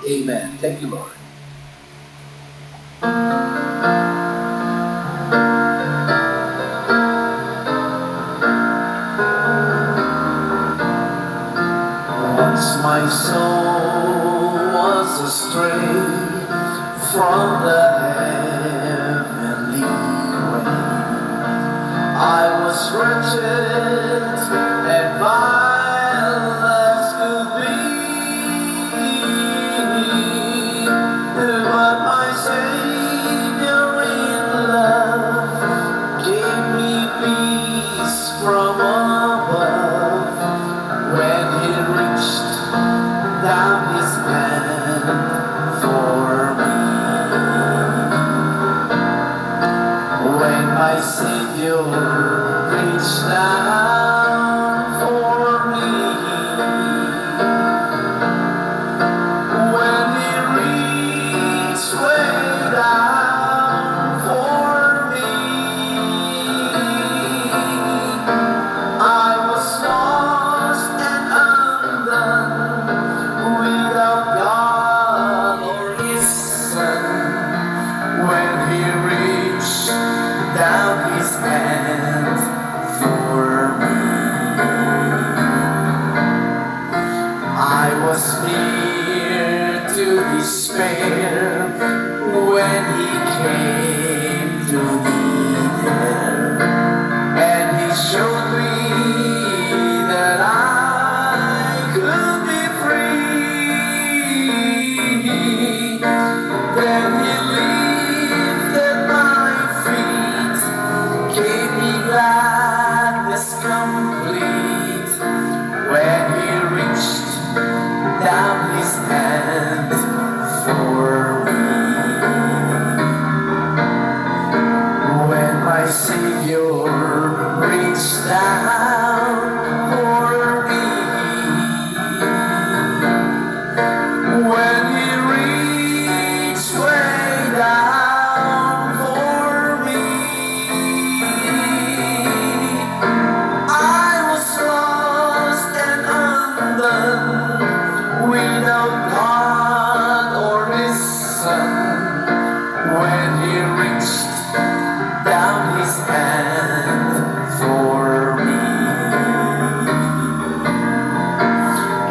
Amen. Thank you, Lord. Once my soul was astray from the heavenly way. I was wretched and vile as could be, but my Savior in love gave me peace from above when He reached down His hand for me. When my Savior reached down for me, when He reached way down for me, I was lost and undone, without God or His Son. When He reached down His hand for me, I was near to despair when He came to me there, and He showed me that I could be free. Then He lifted my feet, gave me gladness complete, when He reached down His hand for me. When my Savior reached down for me, when He reached way down for me, I was lost and undone, without God or His Son. When He reached down His hand for me,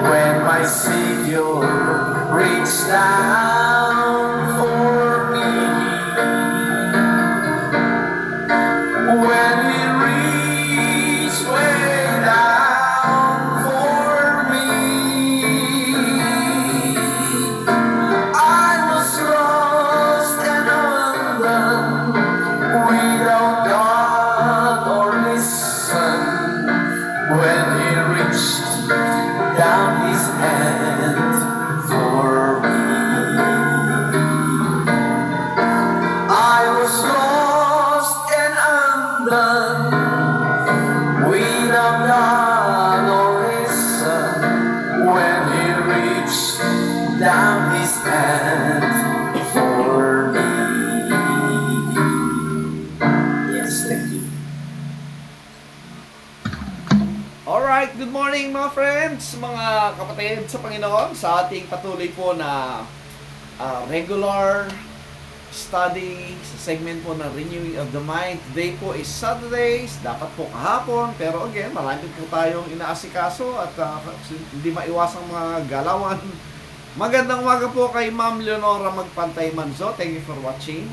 when my Savior reached down for me, when He reached way down for me, I was lost and undone, without God or His Son. When He reached down His hand for me, I was lost and undone, without God or His Son. When He reached down His hand for me. Yes, thank you. Alright, good morning mga friends, mga kapatid sa Panginoon, sa ating patuloy po na regular study sa segment po na Renewing of the Mind. Today po is Saturdays, dapat po kahapon, pero again, marami po tayong inaasikaso at hindi maiwasang mga galawan. Magandang umaga po kay Ma'am Leonora Magpantay Manzo, thank you for watching.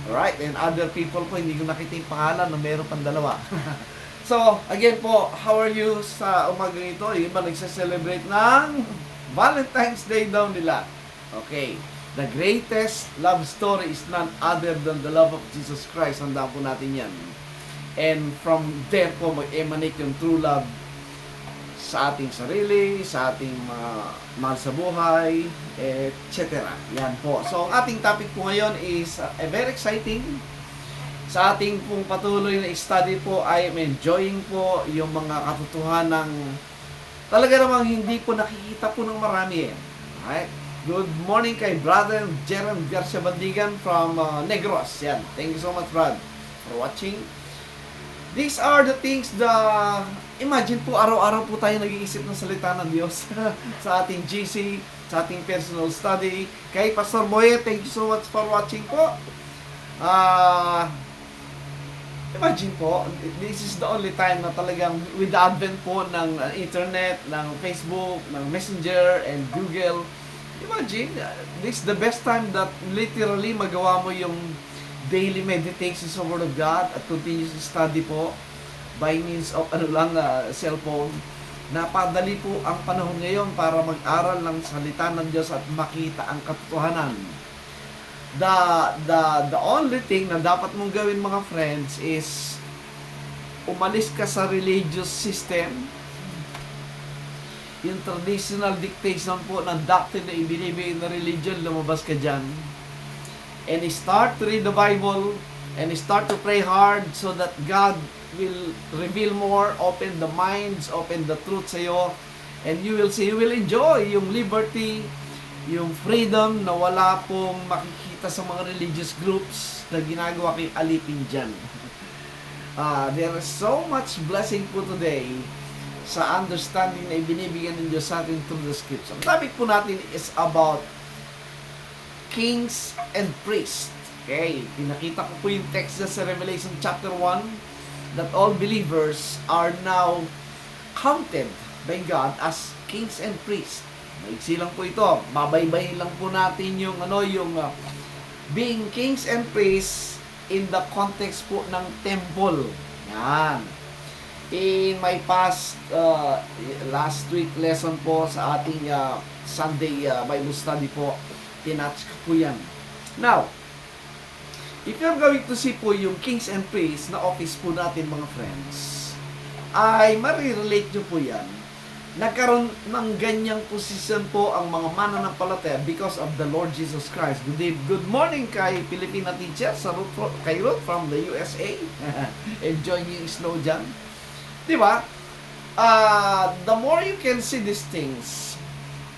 Alright, and other people po, hindi ko nakita yung pangalan na meron pang dalawa. So, again po, how are you sa umagang ito? Yung iba nagse-celebrate ng Valentine's Day daw nila. Okay. The greatest love story is none other than the love of Jesus Christ. Handaan po natin yan. And from there po, mag-emanate yung true love sa ating sarili, sa ating mahal sa buhay, etc. Yan po. So, ang ating topic po ngayon is very exciting. Sa ating pong patuloy na study po, I am enjoying po yung mga katotohanan ng talaga namang hindi po nakikita po ng marami. Alright? Good morning kay Brother Jerem Garcia Bandigan from Negros. Yan. Thank you so much, Brad, for watching. These are the things imagine po, araw-araw po tayo nag-iisip ng salita ng Diyos sa ating GC, sa ating personal study. Kay Pastor Boye, thank you so much for watching po. Imagine po, this is the only time na talagang with the advent po ng internet, ng Facebook, ng Messenger, and Google, imagine, this is the best time that literally magawa mo yung daily meditations sa Word of God at continuous study po by means of cellphone. Napadali po ang panahon ngayon para mag-aral ng salita ng Diyos at makita ang katotohanan. The only thing na dapat mong gawin, mga friends, is umalis ka sa religious system, yung traditional dictation po ng doctrine na ibinibigay na religion, lumabas ka dyan, and start to read the Bible, and start to pray hard so that God will reveal more, open the minds, open the truth sa iyo, and you will see, you will enjoy yung liberty, yung freedom na wala pong makikita sa mga religious groups na ginagawa kay alipin dyan. There is so much blessing po today sa understanding na ibinibigyan ng Diyos sa atin through the Scripture. Ang topic po natin is about kings and priests. Okay, pinakita ko po yung text sa Revelation chapter 1 that all believers are now counted by God as kings and priests. Maiksi lang po ito. Babaybayin lang po natin yung being kings and priests in the context po ng temple. Yan. In my past last week lesson po sa ating Sunday Bible study po, tinatch ko po yan. Now, if you're going to see po yung kings and priests na office po natin, mga friends, ay marirelate nyo po yan. Nagkaroon ng ganyang posisyon po ang mga mananampalataya because of the Lord Jesus Christ. Good morning kay Filipina teacher kay Ruth from the USA. Enjoying yung snow dyan. Diba? The more you can see these things,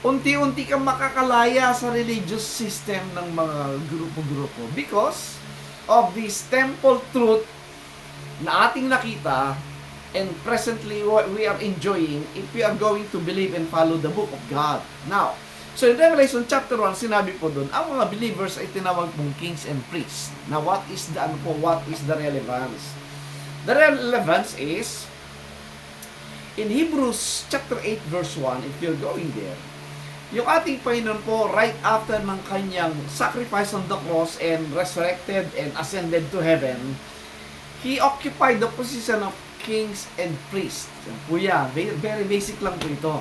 unti-unti kang makakalaya sa religious system ng mga grupo-grupo because of this temple truth na ating nakita and presently what we are enjoying if we are going to believe and follow the book of God. Now, so in Revelation chapter 1, sinabi po doon, ang mga believers ay tinawag pong kings and priests. Now, what is the relevance? The relevance is in Hebrews chapter 8 verse 1, if you're going there, yung ating Panginoon po, right after ng kanyang sacrifice on the cross and resurrected and ascended to heaven, He occupied the position of kings and priests. Yan po yan. Very basic lang po ito.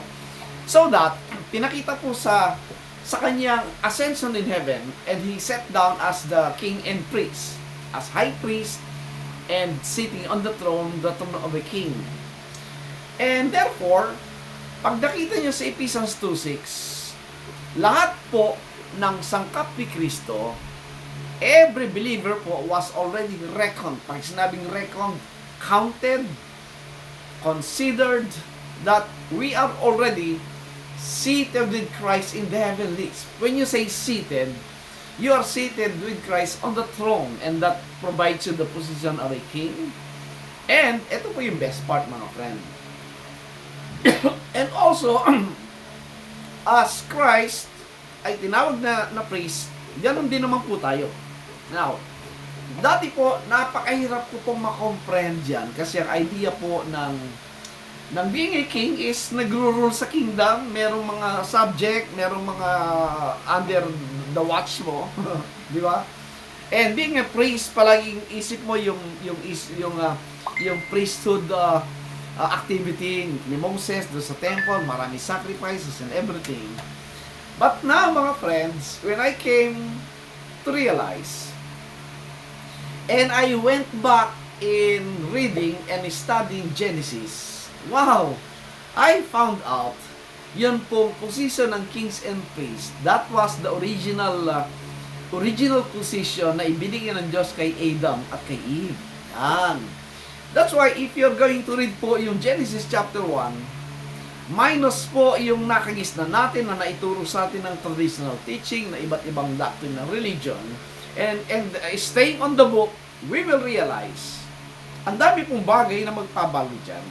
So that, pinakita po sa kanyang ascension in heaven, and He sat down as the king and priest, as high priest, and sitting on the throne of a king. And therefore, pag nakita nyo sa Ephesians 2:6, lahat po ng sangkap ni Kristo, every believer po was already reckoned. Pag sinabing reckoned, counted, considered that we are already seated with Christ in the heavenlies. When you say seated, you are seated with Christ on the throne, and that provides you the position of a king. And ito po yung best part, mga friend. And also, as Christ ay tinawag na priest, ganoon din naman po tayo. Now, dati po, napakahirap ko pong makomprehend yan kasi ang idea po ng being a king is nagro-rule sa kingdom, merong mga subject, merong mga under the watch mo, di ba? And being a priest, palaging isip mo yung priesthood activity ni Moses doon sa temple, marami sacrifices and everything. But now, mga friends, when I came to realize, and I went back in reading and studying Genesis, wow! I found out, yun pong position ng kings and priests, that was the original position na ibinigay ng Diyos kay Adam at kay Eve. Yan. That's why if you're going to read po yung Genesis chapter 1, minus po yung nakagisna natin na naituro sa atin ng traditional teaching na iba't ibang doctrine ng religion, and staying on the book, we will realize, ang dami pong bagay na magpabago dyan.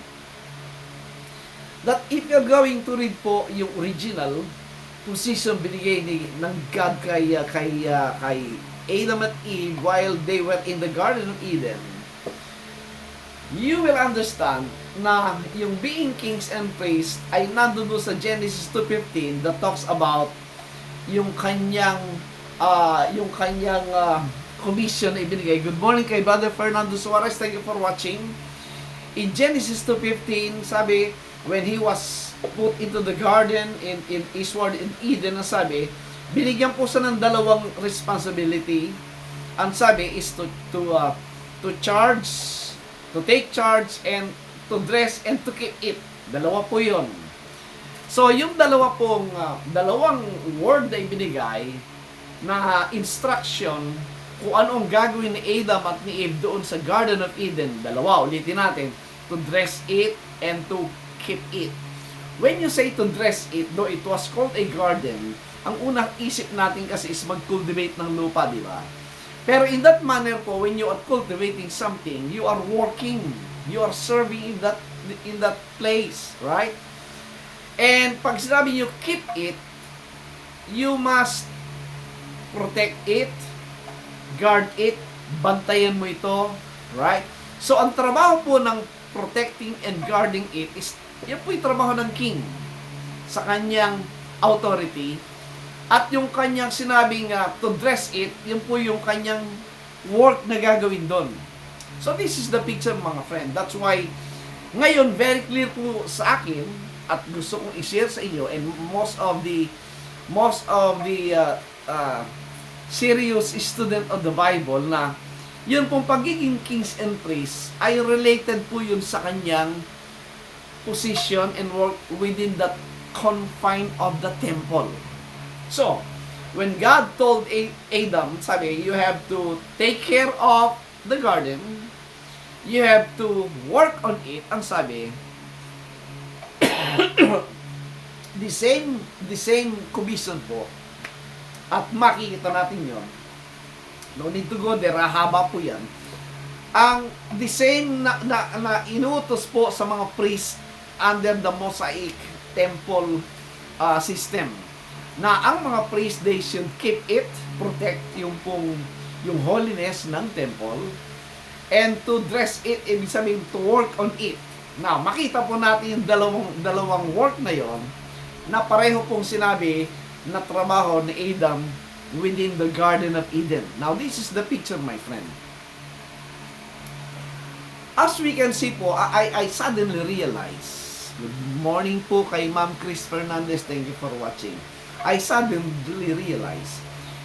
That if you're going to read po yung original, position binigay ng God kay Adam at Eve while they were in the Garden of Eden, you will understand na yung being kings and priests ay nandun doon sa Genesis 2:15 that talks about yung kanyang commission na ibinigay. Good morning kay Brother Fernando Suarez. Thank you for watching. In Genesis 2:15, sabi, when he was put into the garden in eastward in Eden, ang sabi, binigyan po siya ng dalawang responsibility. Ang sabi is to charge, to take charge, and to dress and to keep it. Dalawa po yun. So, yung dalawang word na ibinigay na instruction kung ano ang gagawin ni Adam at ni Eve doon sa Garden of Eden. Dalawa, ulitin natin. To dress it and to keep it. When you say to dress it, though it was called a garden, ang unang isip natin kasi is mag-cultivate ng lupa, di ba? Pero in that manner po, when you are cultivating something, you are working, you are serving in that place, right? And pag sinabi nyo keep it, you must protect it, guard it, bantayan mo ito, right? So ang trabaho po ng protecting and guarding it is, yan po yung trabaho ng king sa kanyang authority. At yung kanyang sinabing to dress it, yun po yung kanyang work na gagawin doon. So this is the picture, mga friend. That's why, ngayon, very clear po sa akin, at gusto kong i-share sa inyo, and most of the serious student of the Bible, na yun pong pagiging kings and priests ay related po yun sa kanyang position and work within the confine of the temple. So, when God told Adam, sabi, you have to take care of the garden, you have to work on it, ang sabi, the same commission po, at makikita natin yon. No need to go there, haba po yan. Ang the same na inutos po sa mga priests under the Mosaic temple system, na ang mga priests, they should keep it, protect yung holiness ng temple, and to dress it, ibig sabihin to work on it. Now, makita po natin yung dalawang work na yon, na pareho pong sinabi na trabaho ni Adam within the Garden of Eden. Now, this is the picture, my friend. As we can see po, I suddenly realize, good morning po kay Ma'am Chris Fernandez, thank you for watching. I suddenly realize,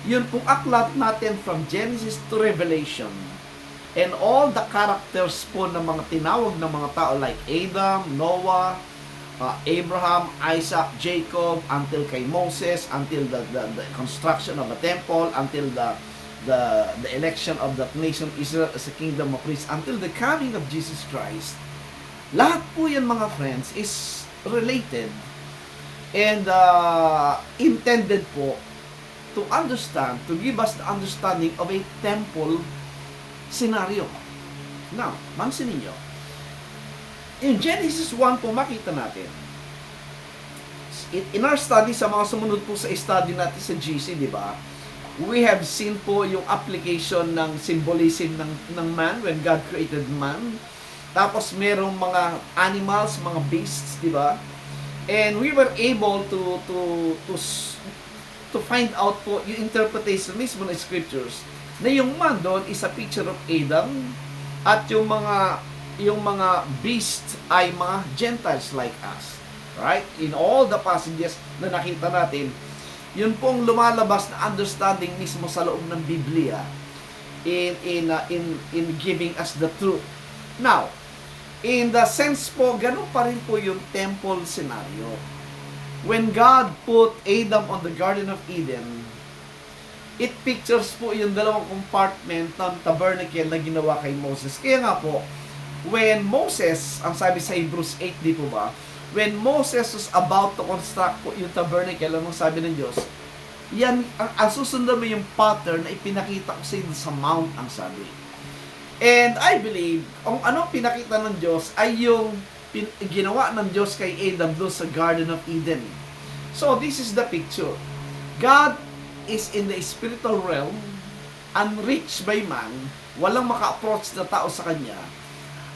yun pong aklat natin from Genesis to Revelation, and all the characters po ng mga tinawag ng mga tao like Adam, Noah, Abraham, Isaac, Jacob, until kay Moses, until the construction of the temple, until the election of the nation Israel as a kingdom of priests, until the coming of Jesus Christ. Lahat po yan, mga friends, is related and intended po to understand, to give us the understanding of a temple scenario. Now, mansin ninyo, in Genesis 1 po makita natin, in our study, sa mga sumunod po sa study natin sa GC, di ba, we have seen po yung application ng symbolism ng man when God created man. Tapos merong mga animals, mga beasts, di ba? And we were able to find out po yung interpretation mismo ng scriptures na yung man doon is a picture of Adam, at yung mga beasts ay mga Gentiles like us. Right? In all the passages na nakita natin, yun pong lumalabas na understanding mismo sa loob ng Biblia in giving us the truth. Now, in the sense po, ganun pa rin po yung temple scenario. When God put Adam on the Garden of Eden, it pictures po yung dalawang compartment ng tabernacle na ginawa kay Moses. Kaya nga po, when Moses, ang sabi sa Hebrews 8, di po ba, when Moses was about to construct po yung tabernacle, anong sabi ng Diyos? Yan, ang susundan mo yung pattern na ipinakita ko sa mount, ang sabi. And I believe, ang ano pinakita ng Diyos ay yung ginawa ng Diyos kay Adam doon sa Garden of Eden. So, this is the picture. God is in the spiritual realm, unreached by man, walang maka-approach na tao sa Kanya,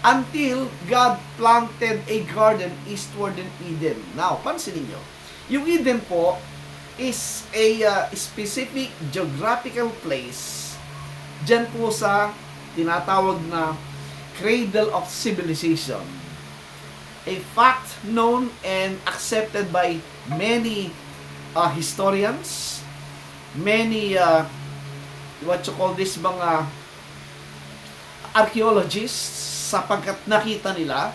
until God planted a garden eastward in Eden. Now, pansinin nyo, yung Eden po is a specific geographical place dyan po sa tinatawag na cradle of civilization. A fact known and accepted by many historians, many what you call this, mga archaeologists, sapagkat nakita nila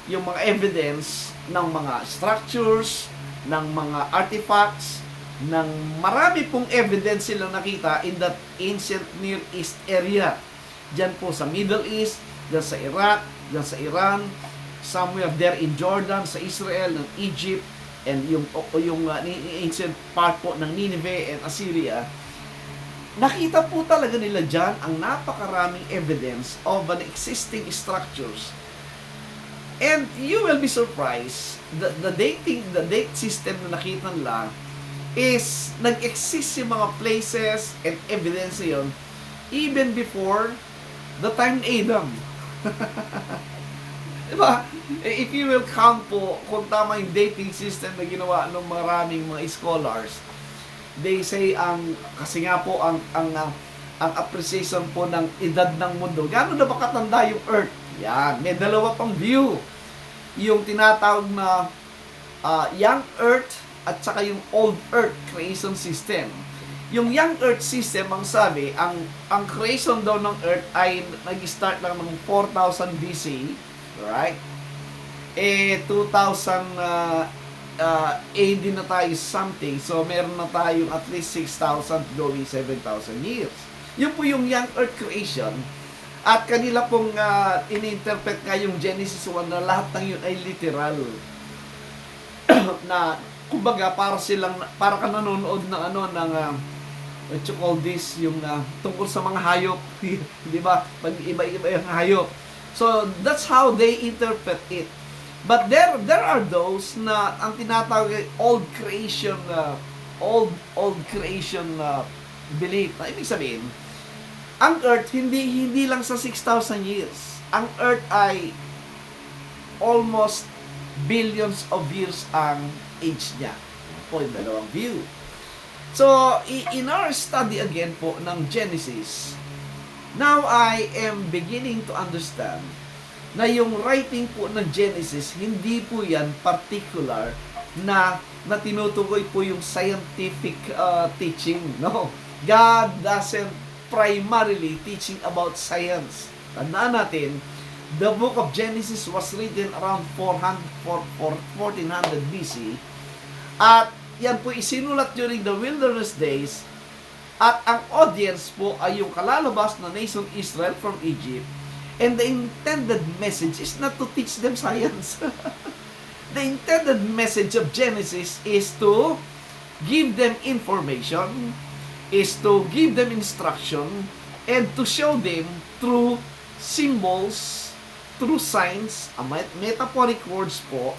yung mga evidence ng mga structures, ng mga artifacts, ng marami pong evidence silang nakita in that ancient Near East area. Diyan po sa Middle East, diyan sa Iraq, diyan sa Iran, somewhere there in Jordan, sa Israel, ng Egypt, and yung ancient part po ng Nineveh and Assyria. Nakita po talaga nila dyan ang napakaraming evidence of an existing structures. And you will be surprised that the date system na nakita nila is nag-exist yung mga places and evidence yun even before the time ni Adam. Diba? If you will count po kung tama yung dating system na ginawa ng maraming mga scholars, they say kasi nga po ang appreciation po ng edad ng mundo. Gaano na ba katanda yung Earth? Yan, may dalawa pang view. Yung tinatawag na young Earth at saka yung old Earth creation system. Yung young Earth system, ang sabi, ang creation daw ng Earth ay nag-start lang ng 4,000 BC, right? 2000 AD na tayo something, so meron na tayong at least 6,000 going 7,000 years. Yun po yung young Earth creation. At kanila pong in-interpret nga yung Genesis 1 na lahat ng yun ay literal. Na kumbaga para ka nanonood ng what you call this, yung tungkol sa mga hayop, di ba? Pag iba-iba yung hayop. So that's how they interpret it. But there are those na ang tinatawag ay old creation belief. Na ibig sabihin, ang Earth hindi lang sa 6,000 years. Ang Earth ay almost billions of years ang age niya. Po yung dalawang view. So, in our study again po ng Genesis, now I am beginning to understand na yung writing po ng Genesis, hindi po yan particular na tinutukoy po yung scientific teaching. No. God doesn't primarily teaching about science. Tandaan natin, the book of Genesis was written around 1400 BC. At yan po isinulat during the wilderness days. At ang audience po ay yung kalalabas na nation Israel from Egypt. And the intended message is not to teach them science. The intended message of Genesis is to give them information, is to give them instruction, and to show them through symbols, through signs, metaphoric words po,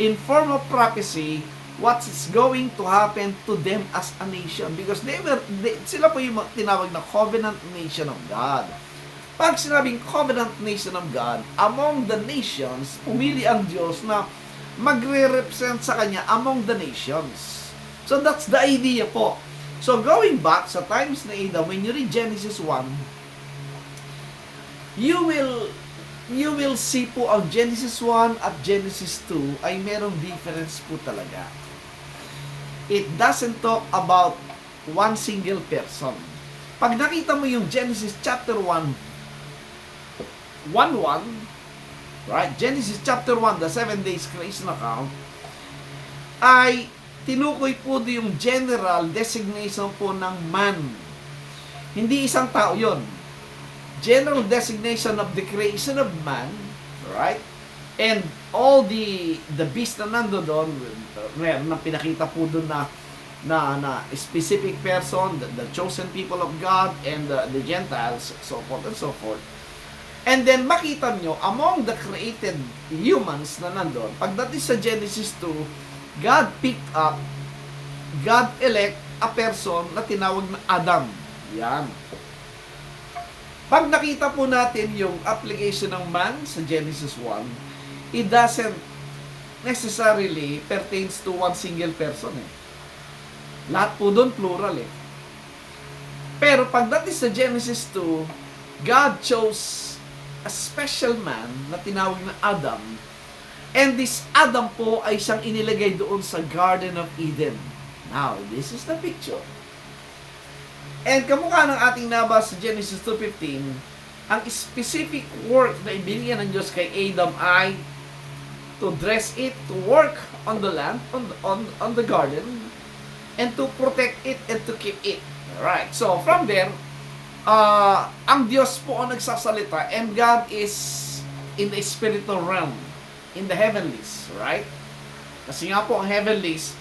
in form of prophecy, what is going to happen to them as a nation. Because sila po yung tinawag na covenant nation of God. Pag sinabing covenant nation of God, among the nations, pumili ang Diyos na magre-represent sa Kanya among the nations. So that's the idea po. So going back sa times na Adam, when you read Genesis 1, you will see po ang Genesis 1 at Genesis 2 ay merong difference po talaga. It doesn't talk about one single person. Pag nakita mo yung Genesis chapter 1, 1:1, right? Genesis chapter 1, the 7 days creation account, ay tinukoy po yung general designation po ng man. Hindi isang tao yon. General designation of the creation of man, right? And all the beasts na nando doon, meron na pinakita po doon na specific person, the chosen people of God, and the Gentiles, so forth and so forth. And then makita nyo, among the created humans na nandun, pagdating sa Genesis 2, God picked up God elect a person na tinawag na Adam. Yan. Pag nakita po natin yung application ng man sa Genesis 1, it doesn't necessarily pertains to one single person eh. Lahat po doon plural eh. Pero pagdating sa Genesis 2, God chose a special man na tinawag na Adam. And this Adam po ay siyang inilagay doon sa Garden of Eden. Now, this is the picture. And kamukha ng ating nabasa sa Genesis 2:15, ang specific work na ibinigyan ng Diyos kay Adam ay to dress it, to work on the land, on the garden, and to protect it and to keep it. Alright, so from there, ang Diyos po ang nagsasalita and God is in the spiritual realm, in the heavenlies, right? Kasi nga po ang heavenlies,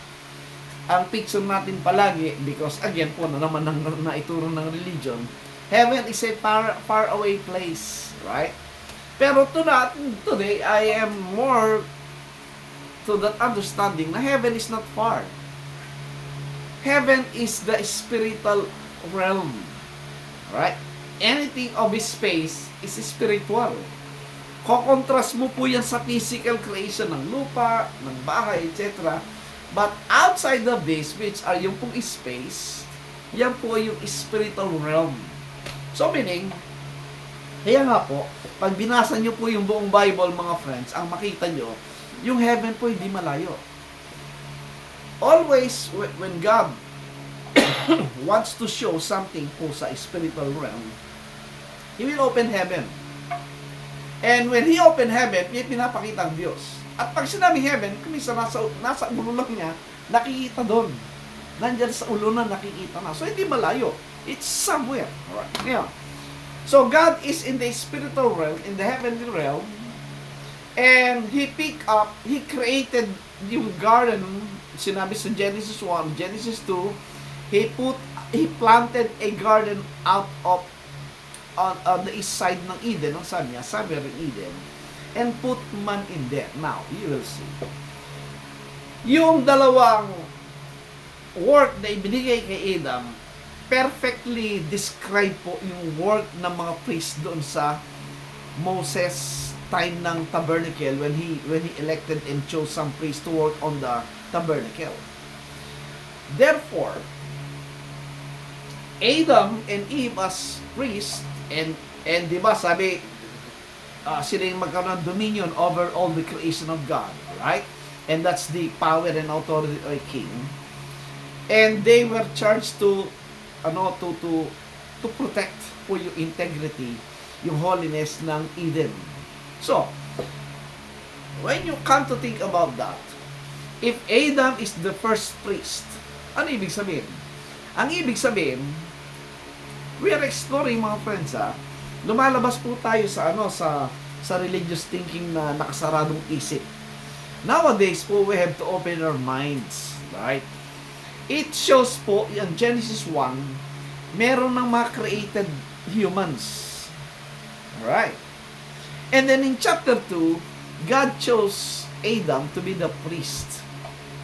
ang picture natin palagi, because again po na naman naituro ng religion, heaven is a far away place, right? Pero today, I am more to that understanding na heaven is not far. Heaven is the spiritual realm, right? Anything of this space is spiritual. Kokontrast mo po yan sa physical creation ng lupa, ng bahay, etc. But outside of this, which are yung pong space, yan po yung spiritual realm. So meaning, kaya nga po, pag binasa nyo po yung buong Bible, mga friends, ang makita nyo, yung heaven po hindi malayo. Always, when God wants to show something po sa spiritual realm, He will open heaven. And when He open heaven, pinapakita ang Diyos. At pag sinabing heaven, kumisa nasa ulo lang niya, nakikita doon. Nandyan sa ulo na nakikita na. So, hindi malayo. It's somewhere. Alright. Yeah. So, God is in the spiritual realm, in the heavenly realm, and He created yung garden, sinabi sa Genesis 1, Genesis 2, He planted a garden out of on the east side ng Eden, ang sabi niya, somewhere in Eden, and put man in there. Now, you will see. Yung dalawang work na ibinigay kay Adam, perfectly describe po yung work ng mga priest doon sa Moses time ng tabernacle when he elected and chose some priests to work on the tabernacle. Therefore, Adam and Eve as priests and di ba sabi sila yung magkaroon ng dominion over all the creation of God, right? And that's the power and authority of a king. And they were charged to protect po yung integrity, yung holiness ng Eden. So, when you come to think about that, if Adam is the first priest, ano ibig sabihin? Ang ibig sabihin, we are exploring, mga friends, lumalabas po tayo sa religious thinking na nakasaradong isip. Nowadays po, we have to open our minds, right? It shows po, yung Genesis 1, meron ng mga created humans. Alright. And then in chapter 2, God chose Adam to be the priest,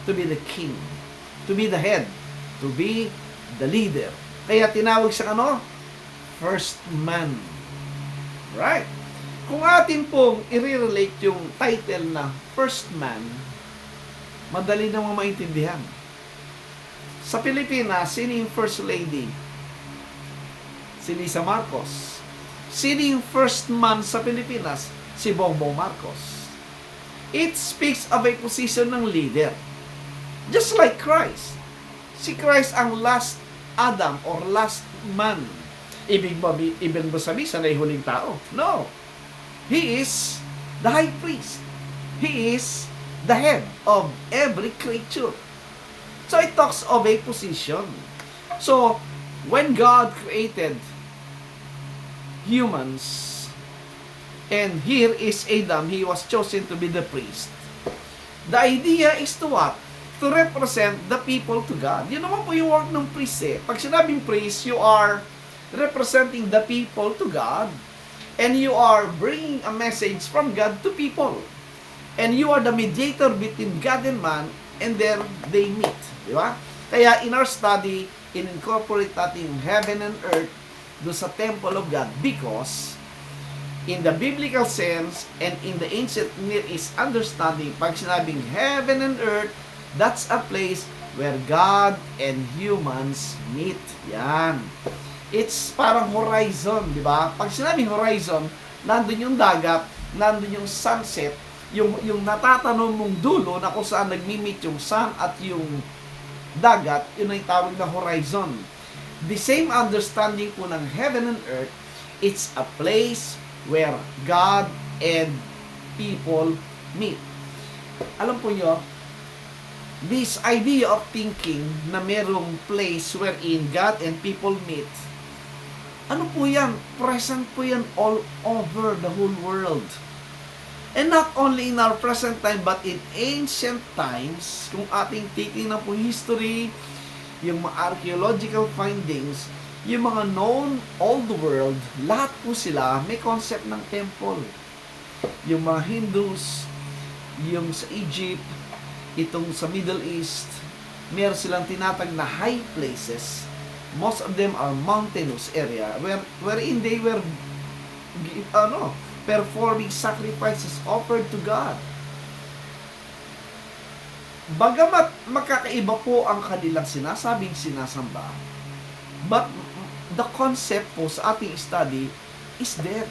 to be the king, to be the head, to be the leader. Kaya tinawag siya first man. Right? Kung atin pong i-relate yung title na first man, madali namang maintindihan. Sa Pilipinas, sino yung first lady? Si Lisa Marcos. Sino yung first man sa Pilipinas? Si Bongbong Marcos. It speaks of a position ng leader. Just like Christ. Si Christ ang last Adam or last man. Ibig ba sabihin siya na huling tao? No. He is the high priest. He is the head of every creature. So it talks of a position. So when God created humans, and here is Adam, he was chosen to be the priest. The idea is to what? To represent the people to God. Yun naman po yung work ng priest eh. Pag sinabing priest, you are representing the people to God, and you are bringing a message from God to people. And you are the mediator between God and man, and then they meet. Di ba? Kaya in our study, in-incorporate natin yung heaven and earth do sa temple of God because in the biblical sense and in the ancient Near East understanding, pag sinabing heaven and earth, that's a place where God and humans meet. Yan. It's parang horizon, di ba? Pag sinabing horizon, nandun yung dagat, nandun yung sunset, yung natatanong mong dulo na kung saan nagmi-meet yung sun at yung dagat, yun ay tawag na horizon. The same understanding po ng heaven and earth, it's a place where God and people meet. Alam po nyo, this idea of thinking na merong place wherein God and people meet, ano po yan? Present po yan all over the whole world. And not only in our present time, but in ancient times, kung ating titingnan po history, yung mga archaeological findings, yung mga known all the world, lahat po sila may concept ng temple. Yung mga Hindus, yung sa Egypt, itong sa Middle East, meron silang tinatag na high places. Most of them are mountainous area wherein they were performing sacrifices offered to God. Bagamat magkakaiba po ang kanilang sinasabing sinasamba, but the concept po sa ating study is there.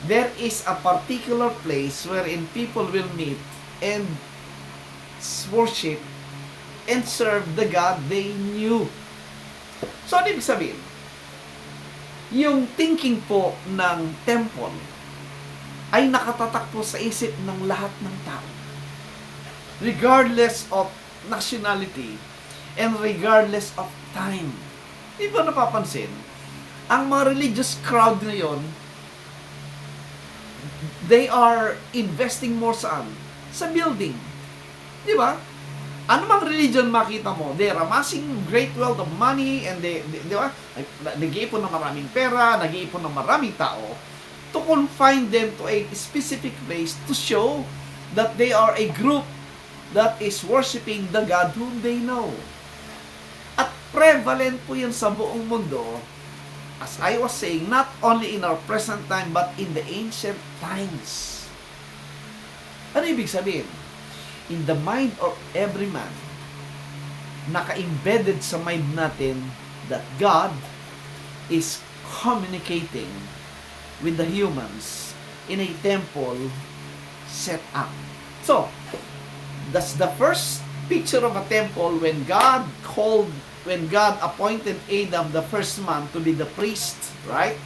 There is a particular place wherein people will meet and worship and serve the God they knew. So, ano ibig sabihin? Yung thinking po ng temple ay nakatatak po sa isip ng lahat ng tao. Regardless of nationality and regardless of time. Di ba napapansin? Ang mga religious crowd ngayon, they are investing more saan? Sa building. Di ba? Ano mang religion makita mo, they're amassing great wealth of money and di ba? Nag-iipon ng maraming pera, nag-iipon ng maraming tao to confine them to a specific place to show that they are a group that is worshiping the God whom they know. At prevalent po yan sa buong mundo, as I was saying, not only in our present time but in the ancient times. Ano ibig sabihin? In the mind of every man, naka-embedded sa mind natin that God is communicating with the humans in a temple set up. So, that's the first picture of a temple when God appointed Adam, the first man, to be the priest, right?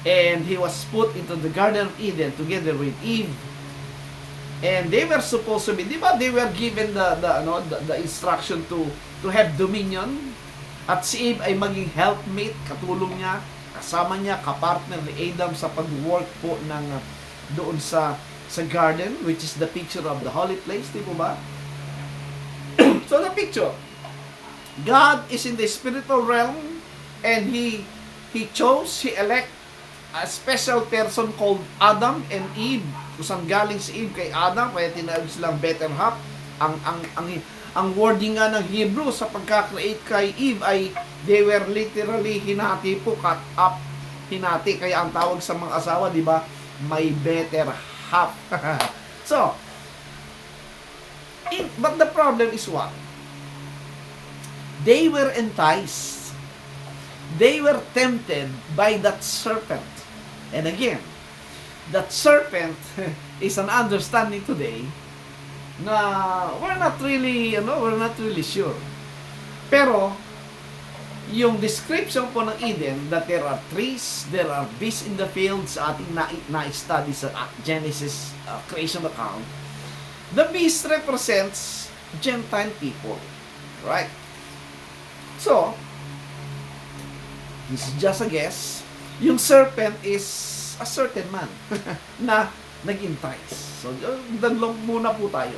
And he was put into the Garden of Eden together with Eve. And they were supposed to be, di ba, they were given the instruction to have dominion. At si Eve ay maging helpmate, katulong niya, kasama niya, kapartner ni Adam sa pag-work po ng doon sa garden, which is the picture of the holy place, di ba? So the picture, God is in the spiritual realm and He elect a special person called Adam and Eve. Kung saan galing si Eve kay Adam, kaya tinawag silang better half. Ang wording nga ng Hebrew sa pagka-create kay Eve ay they were literally hinati po, cut up, hinati. Kaya ang tawag sa mga asawa, di ba, may better half. So, but the problem is what? They were enticed. They were tempted by that serpent. And again, that serpent is an understanding today na we're not really sure. Pero yung description po ng Eden that there are trees, there are beasts in the field sa ating na-study sa Genesis creation account, the beast represents Gentile people, right? So, this is just a guess. Yung serpent is a certain man na nag-entice. So, dalawang muna po tayo.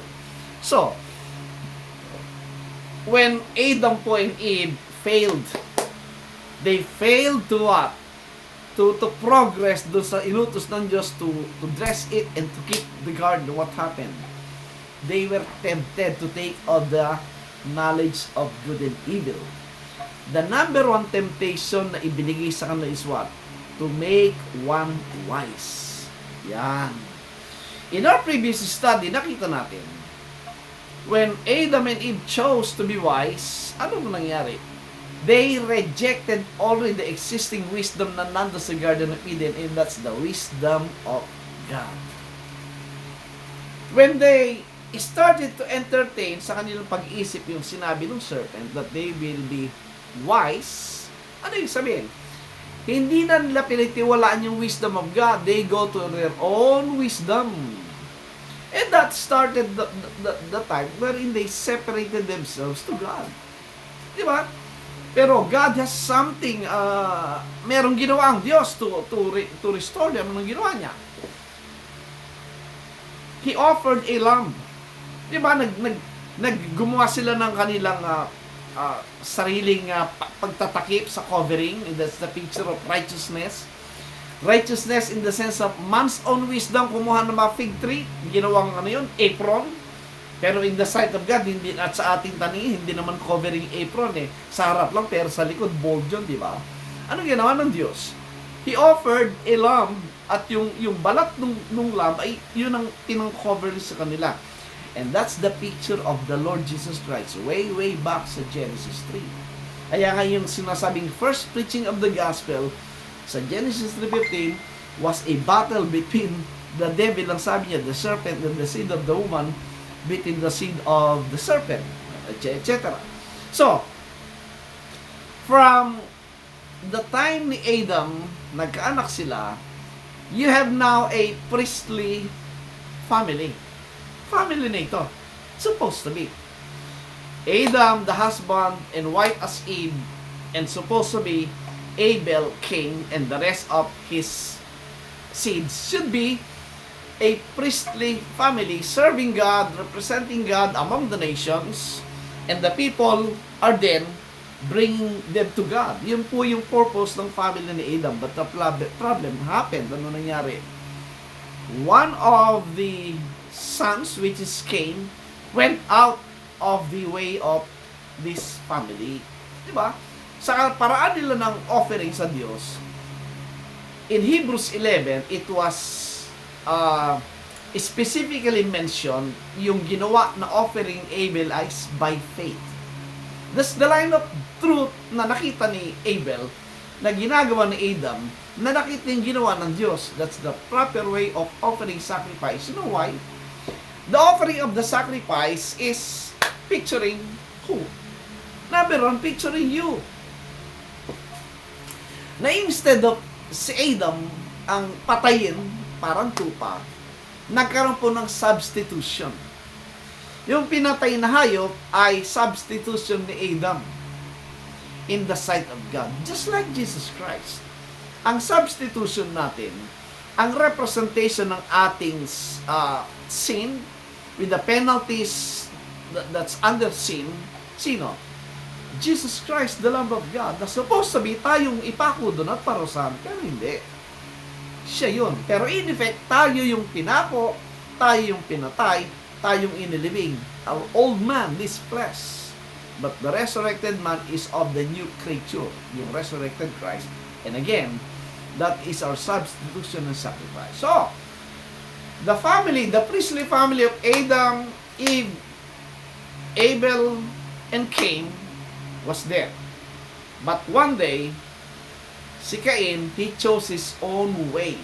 So, when Adam po and Eve failed, they failed to what? To progress doon sa inutos ng Diyos to dress it and to keep the garden. What happened? They were tempted to take of the knowledge of good and evil. The number one temptation na ibinigay sa kanila is what? To make one wise. Yan. In our previous study, nakita natin, when Adam and Eve chose to be wise, ano nangyari? They rejected already the existing wisdom na nando sa Garden of Eden, and that's the wisdom of God. When they started to entertain sa kanilang pag-isip yung sinabi ng serpent that they will be wise, ano yung sabihin? Hindi na nila pinitiwalaan yung wisdom of God. They go to their own wisdom. And that started the time wherein they separated themselves to God. Di ba? Pero God has something, merong ginawa ang Diyos to restore them. Anong ginawa niya? He offered a lamb. Di ba? Gumawa sila ng kanilang sariling pagtatakip sa covering, and that's the picture of righteousness. Righteousness in the sense of man's own wisdom, kumuha ng mga fig tree, ginawang apron. Pero in the sight of God, hindi, at sa ating tani, hindi naman covering apron sa harap lang, pero sa likod, bold yun, di ba? Ano ginawa ng Diyos? He offered a lamb, at yung balat nung lamb, ay yun ang tinang-cover sa kanila. And that's the picture of the Lord Jesus Christ, way back sa Genesis 3. Kaya nga yung sinasabing first preaching of the gospel, sa Genesis 3:15, was a battle between the devil, ang sabi niya, the serpent and the seed of the woman, between the seed of the serpent, etc. So, from the time ni Adam, nagkaanak sila, you have now a priestly family. Family na ito. Supposed to be. Adam, the husband, and wife as Eve, and supposed to be Abel, king, and the rest of his seeds should be a priestly family serving God, representing God among the nations, and the people are then bringing them to God. Yun po yung purpose ng family ni Adam. But the problem happened. Ano nangyari? One of the sons, which is Cain, went out of the way of this family. Diba? Sa paraan nila ng offering sa Diyos, in Hebrews 11, it was specifically mentioned yung ginawa na offering Abel is by faith. That's the line of truth na nakita ni Abel, na ginagawa ni Adam, na nakita yung ginawa ng Diyos. That's the proper way of offering sacrifice. You know why? The offering of the sacrifice is picturing who? Number one, picturing you. Na instead of si Adam ang patayin, parang tupa, nagkaroon po ng substitution. Yung pinatay na hayop ay substitution ni Adam in the sight of God. Just like Jesus Christ. Ang substitution natin, ang representation ng ating sin with the penalties that's under sin, sino? Jesus Christ, the Lamb of God, na supposed to be tayong ipako doon at parusahan, pero hindi. Siya yun. Pero in effect, tayo yung pinako, tayo yung pinatay, tayong inilibing. Our old man, this flesh. But the resurrected man is of the new creature, yung resurrected Christ. And again, that is our substitution and sacrifice. So, the family, the priestly family of Adam, Eve, Abel, and Cain was there. But one day, si Cain, he chose his own way.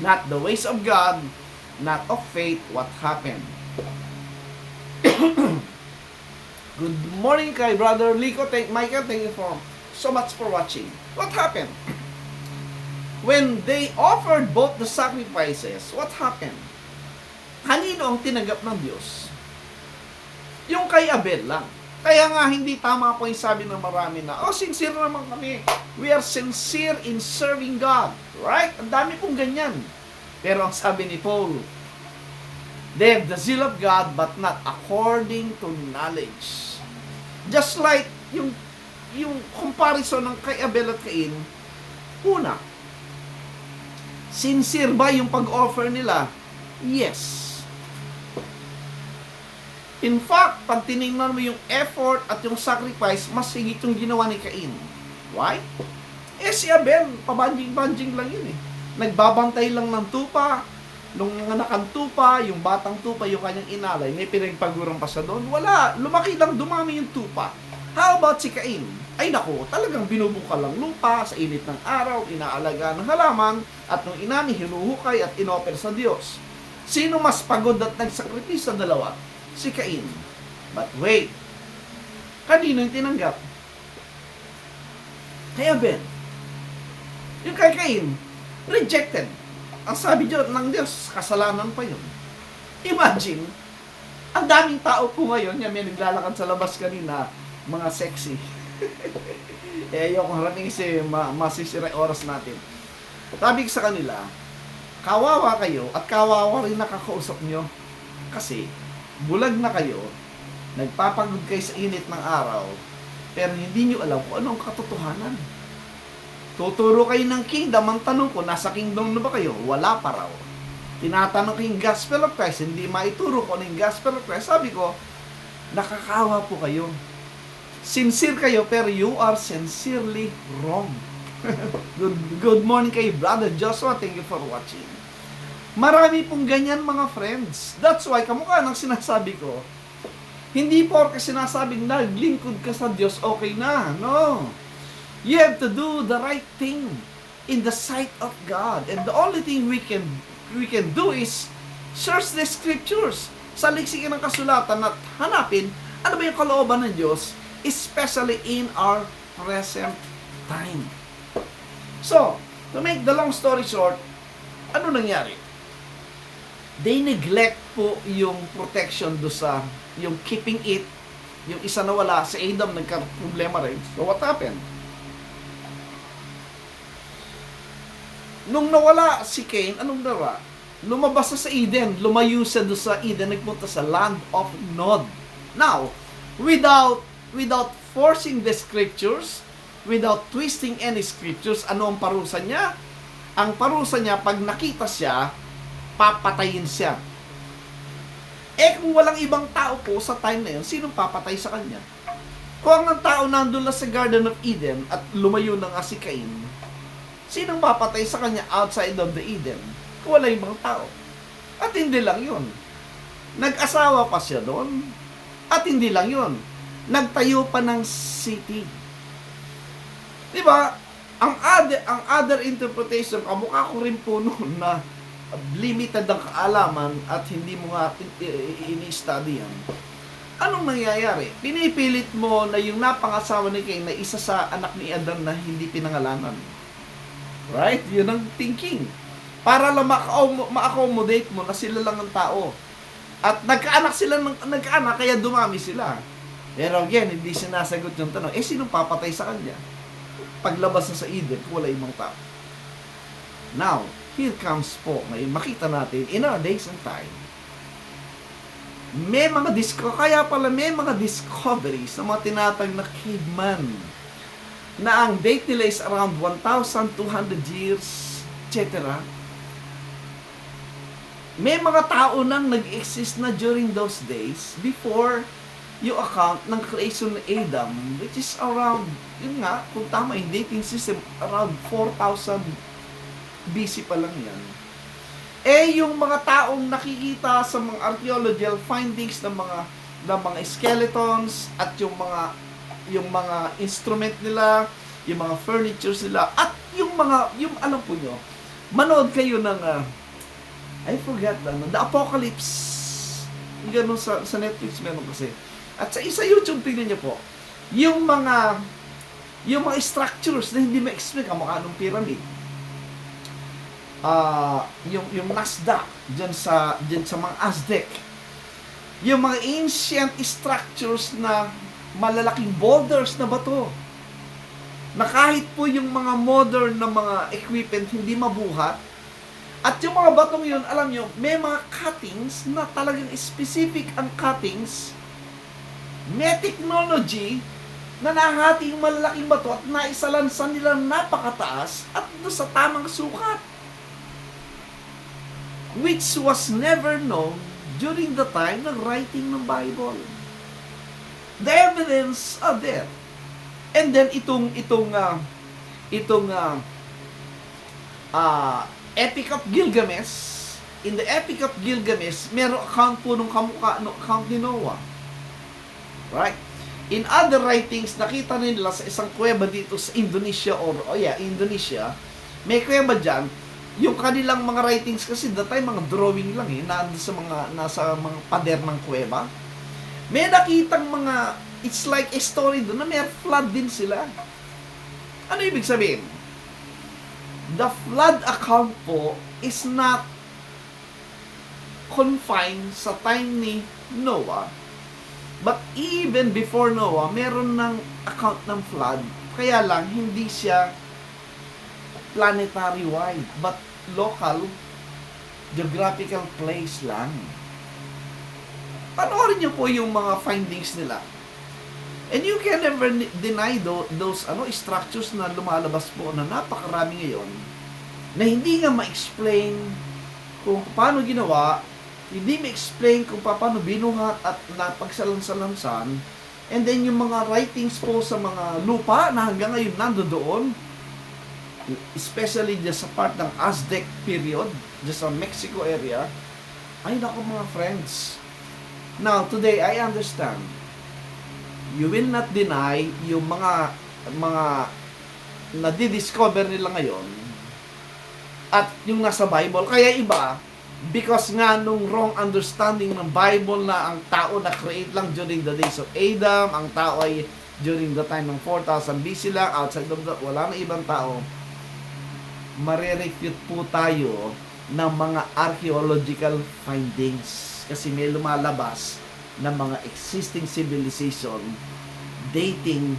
Not the ways of God, not of faith. What happened? Good morning kay Brother Lico. Michael, thank you so much for watching. What happened? When they offered both the sacrifices, what happened? Kanino ang tinanggap ng Diyos? Yung kay Abel lang. Kaya nga hindi tama po yung sabi ng marami na, sincere naman kami. We are sincere in serving God. Right? Ang dami pong ganyan. Pero ang sabi ni Paul, they have the zeal of God but not according to knowledge. Just like yung comparison ng kay Abel at Cain, una, sincere ba yung pag-offer nila? Yes. In fact, pag tinignan mo yung effort at yung sacrifice, mas higit yung ginawa ni Cain. Why? Si Abel, pabanjing-banjing lang yun eh. Nagbabantay lang ng tupa, nung nanganak tupa, yung batang tupa, yung kanyang inalay, may pinagpagurang pa siya doon. Wala, lumaki lang, dumami yung tupa. How about si Cain? Ay nako, talagang binubuka lang lupa sa init ng araw, inaalaga ng halaman, at nung inani, hinuhukay at inoper sa Diyos. Sino mas pagod at nagsakripisyo sa dalawa? Si Cain. But wait, kanino yung tinanggap? Kay Abel. Yung kay Cain, rejected. Ang sabi Diyos ng Diyos, kasalanan pa yun. Imagine, ang daming tao po ngayon, yan may naglalakad sa labas kanina, mga sexy. Ayoko harating kasi masisira oras natin. Sabi ko sa kanila, kawawa kayo at kawawa rin nakakausap nyo. Kasi, bulag na kayo, nagpapagod kayo sa init ng araw, pero hindi nyo alam kung anong katotohanan. Tuturo kayo ng kingdom, ang tanong ko, nasa kingdom na ba kayo? Wala pa raw. Tinatanong ko yung gospel of Christ, hindi maituro ko ng gospel of Christ. Sabi ko, nakakawa po kayo. Sincere kayo, pero you are sincerely wrong. Good morning kay Brother Joshua. Thank you for watching. Marami pong ganyan mga friends. That's why, kamukha ng sinasabi ko, hindi porke sinasabing naglingkod ka sa Diyos, okay na. No. You have to do the right thing in the sight of God. And the only thing we can do is search the scriptures. Saliksikin ng kasulatan at hanapin ano ba yung kalooban ng Diyos, especially in our present time. So, to make the long story short, ano nangyari? They neglect po yung protection do sa, yung keeping it, yung isa na wala, si Adam nagka-problema rin. So what happened? Nung nawala si Cain, anong nara? Lumabas sa Eden, lumayo siya do sa Eden, nagpunta sa land of Nod. Now, without forcing the scriptures, without twisting any scriptures, ano ang parusa niya? Ang parusa niya, pag nakita siya, papatayin siya. Kung walang ibang tao po sa time na yun, sinong papatay sa kanya? Kung ang tao nandun na sa Garden of Eden at lumayo na nga si Cain, sinong papatay sa kanya outside of the Eden? Kung wala ibang tao. At hindi lang yun. Nag-asawa pa siya doon. At hindi lang yun. Nagtayo pa ng city. Diba? Ang other interpretation, kamukha ko rin po noon na limited ang kaalaman at hindi mo nga ini-study yan. Anong nangyayari? Pinipilit mo na yung napangasawa ni Cain na isa sa anak ni Adam na hindi pinangalanan. Right? Yun ang thinking. Para lang ma-accommodate mo na sila lang ang tao. At nagkaanak kaya dumami sila. Pero again, hindi sinasagot yung tanong, sinong papatay sa kanya? Paglabas na sa Eden, wala ibang tao. Now, here comes po, ngayon makita natin, in our days and time, may mga discoveries na mga tinatag na caveman, na ang date nila is around 1,200 years, etc. May mga tao nang nag-exist na during those days, before yung account ng creation ng Adam, which is around, yun nga, kung tama yung dating system, around 4,000 BC pa lang yan. Yung mga taong nakikita sa mga archaeological findings ng mga skeletons at yung mga instrument nila, yung mga furnitures nila, at yung alam po nyo, manood kayo ng I forgot The Apocalypse. Yung ganun sa Netflix meron kasi. At sa YouTube, tingnan nyo po, yung mga structures na hindi ma-explain, kamukha ng pyramid. Yung Nazca, dyan sa mga Aztec. Yung mga ancient structures na malalaking boulders na bato. Na kahit po yung mga modern na mga equipment hindi mabuhat. At yung mga batong yun, alam nyo, may mga cuttings na talagang specific ang cuttings. May technology na nahati yung malalaking bato at naisalansan nila napakataas at doon sa tamang sukat. Which was never known during the time ng writing ng Bible. The evidence are there. And then itong Epic of Gilgamesh, in the Epic of Gilgamesh, merong account po nung kamukha no account ni Noah. Right? In other writings, nakita nila sa isang kuweba dito sa Indonesia Indonesia, may kuweba dyan. Yung kanilang mga writings kasi that time mga drawing lang nasa mga pader ng kuweba. May nakitang mga, it's like a story doon na may flood din sila. Ano ibig sabihin? The flood account po is not confined sa time ni Noah. But even before Noah, meron ng account ng flood. Kaya lang, hindi siya planetary-wide, but local, geographical place lang. Panoorin niyo po yung mga findings nila. And you can never deny those structures na lumalabas po na napakarami ngayon na hindi nga ma-explain kung paano ginawa, hindi ma-explain kung paano binuhat at napagsalansalansan. And then yung mga writings po sa mga lupa na hanggang ngayon nandoon, especially just sa part ng Aztec period, just sa Mexico area, ay naku mga friends. Now, today, I understand. You will not deny yung mga nadidiscover nila ngayon at yung nasa Bible. Kaya iba, because nga nung wrong understanding ng Bible na ang tao na create lang during the days of Adam, ang tao ay during the time ng 4,000 BC lang, outside of that, wala na ibang tao, marerefute po tayo ng mga archaeological findings. Kasi may lumalabas na mga existing civilization dating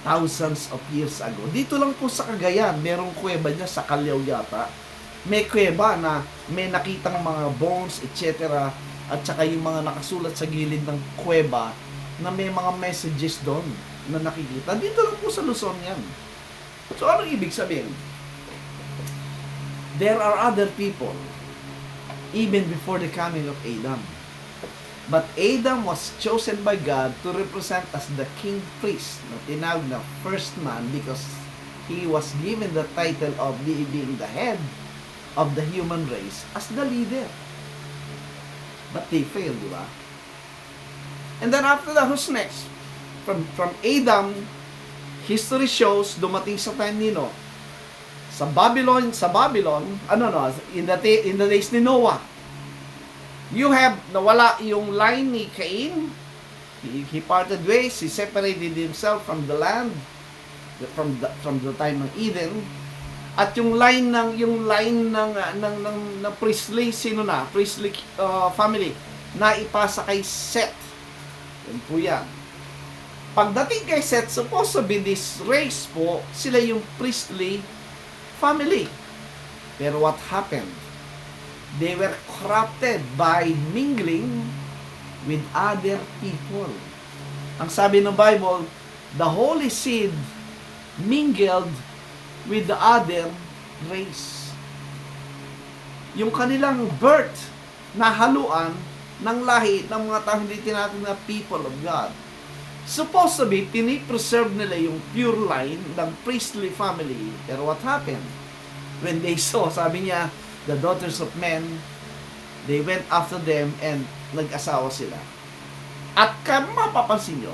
thousands of years ago. Dito lang po sa Cagayan, merong kuweba niya sa Callao yata. May kuweba na may nakitang mga bones, etc. At saka yung mga nakasulat sa gilid ng kuweba na may mga messages doon na nakikita. Dito lang po sa Luzon yan. So, anong ibig sabihin? There are other people even before the coming of Adam. But Adam was chosen by God to represent as the king priest, na tinawag na first man because he was given the title of being the head of the human race as the leader. But they failed, di ba? And then after that, who's next? From Adam, history shows dumating sa time ni Noah. Sa Babylon, in the days ni Noah, you have nawala yung line ni Cain. He parted ways. He separated himself from the land, from the time ng Eden. At yung line ng priestly family na ipasa kay Seth. Yan po yan. Pagdating kay Seth, supposed to be this race po, sila yung priestly family. Pero what happened? They were corrupted by mingling with other people. Ang sabi ng Bible, the holy seed mingled with the other race. Yung kanilang birth na haluan ng lahi ng mga tao hindi tinatawag na people of God. Supposed to be, pinipreserve nila yung pure line ng priestly family. Pero what happened? When they saw, sabi niya, the daughters of men, they went after them and nag-asawa sila. At kung mapapansin nyo,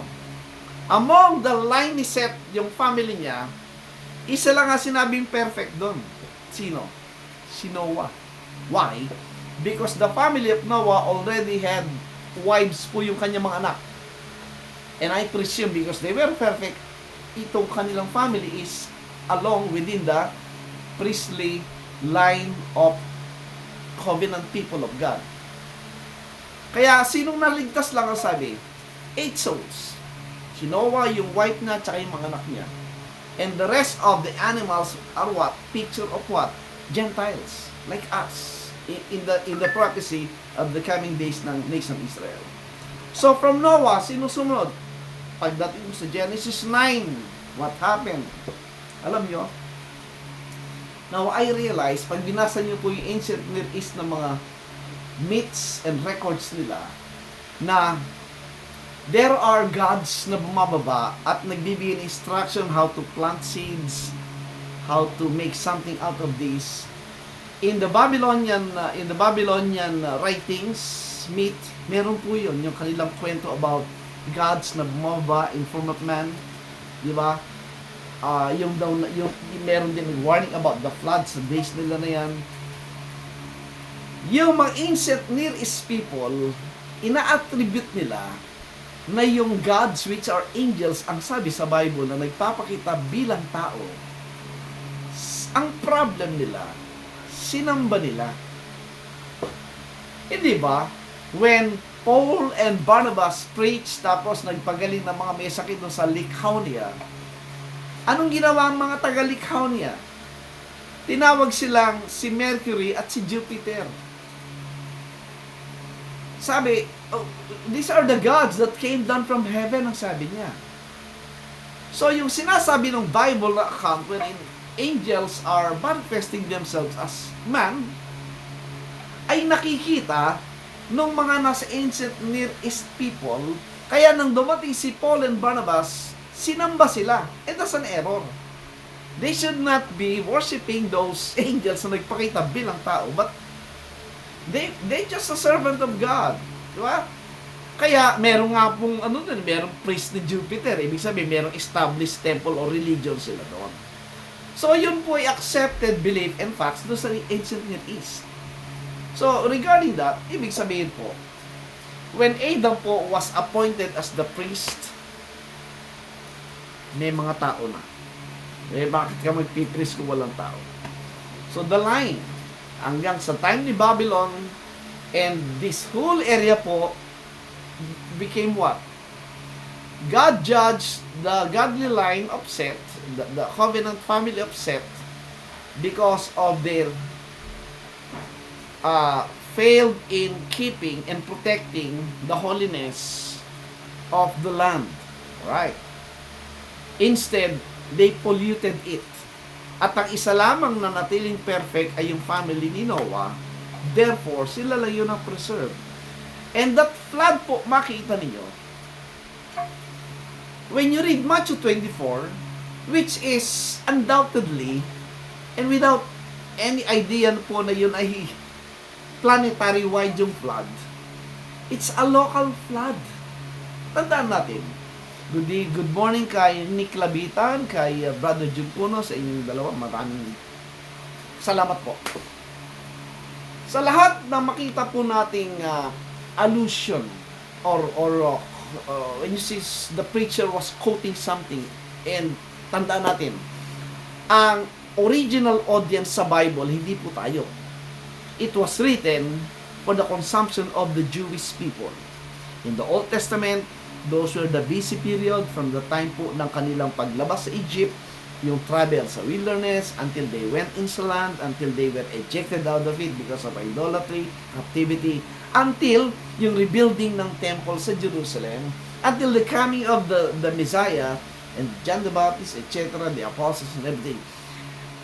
among the line ni Seth, yung family niya, isa lang nga sinabing perfect doon. Sino? Si Noah. Why? Because the family of Noah already had wives po yung kanyang mga anak. And I presume because they were perfect, itong kanilang family is along within the priestly line of covenant people of God. Kaya sinong naligtas lang ang sabi? 8 souls. Si Noah, yung wife niya, tsaka yung mga anak niya. And the rest of the animals are what? Picture of what? Gentiles, like us, in the prophecy of the coming days ng nation Israel. So from Noah, sino sumunod? Pagdating mo sa Genesis 9, what happened? Alam nyo? Now, I realize, pag binasa nyo po yung ancient Near East na mga myths and records nila na there are gods na bumababa at nagbibigay ng instruction how to plant seeds, how to make something out of this. In the Babylonian writings, myth, meron po yun, yung kanilang kwento about gods na bumababa in form of man, di ba? Yung meron din warning about the floods sa days nila na yan. Yung mga ancient Near East people, ina-attribute nila na yung gods which are angels, ang sabi sa Bible na nagpapakita bilang tao. Ang problem nila, sinamba nila. Hindi ba? When Paul and Barnabas preached tapos nagpagaling ng mga may sakit doon sa Lycaonia, anong ginawa ang mga taga Lycaonia? Tinawag silang si Mercury at si Jupiter. Sabi, oh, these are the gods that came down from heaven, ang sabi niya. So, yung sinasabi ng Bible na account wherein angels are manifesting themselves as man, ay nakikita nung mga nasa ancient Near East people, kaya nang dumating si Paul and Barnabas, sinamba sila. And that's an error. They should not be worshiping those angels na nagpakita bilang tao, but they just a servant of God. Di ba? Kaya, meron nga pong, merong priest ni Jupiter. Ibig sabihin, merong established temple or religion sila doon. So, yun po ay accepted belief and facts doon sa ancient Near East. So, regarding that, ibig sabihin po, when Adam po was appointed as the priest, may mga tao na. Bakit ka magpipriest kung walang tao? So, the line, hanggang sa time ni Babylon, and this whole area po became what? God judged the godly line of Seth, the covenant family of Seth, because of their failed in keeping and protecting the holiness of the land. Right? Instead, they polluted it. At ang isa lamang na natiling perfect ay yung family ni Noah. Therefore, sila lang yun ang preserve. And that flood po, makita ninyo, when you read Matthew 24, which is undoubtedly, and without any idea po na yun ay planetary-wide yung flood, it's a local flood. Tandaan natin. Good morning kay Nick Labitan, kay Brother Jun Puno, sa inyong dalawa. Maraming salamat po. Sa lahat na makita po nating allusion or when you see the preacher was quoting something, and tandaan natin, ang original audience sa Bible, hindi po tayo. It was written for the consumption of the Jewish people. In the Old Testament, those were the BC period, from the time po ng kanilang paglabas sa Egypt, yung travel sa wilderness, until they went into land, until they were ejected out of it because of idolatry, captivity, until yung rebuilding ng temple sa Jerusalem, until the coming of the Messiah, and John the Baptist, etc., the apostles and everything.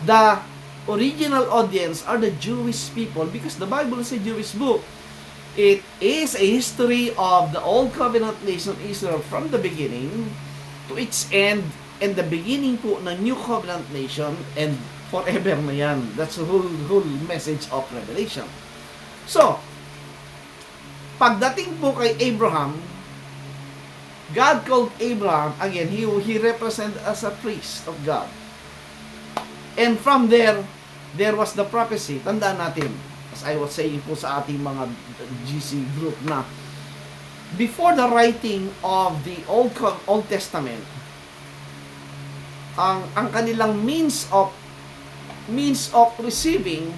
The original audience are the Jewish people, because the Bible is a Jewish book. It is a history of the Old Covenant nation Israel from the beginning to its end, and the beginning po ng New Covenant nation, and forever na yan. That's the whole message of Revelation. So, pagdating po kay Abraham, God called Abraham, again, he represented as a priest of God. And from there was the prophecy. Tandaan natin, as I was saying po sa ating mga GC group, na before the writing of the Old Testament, ang kanilang means of receiving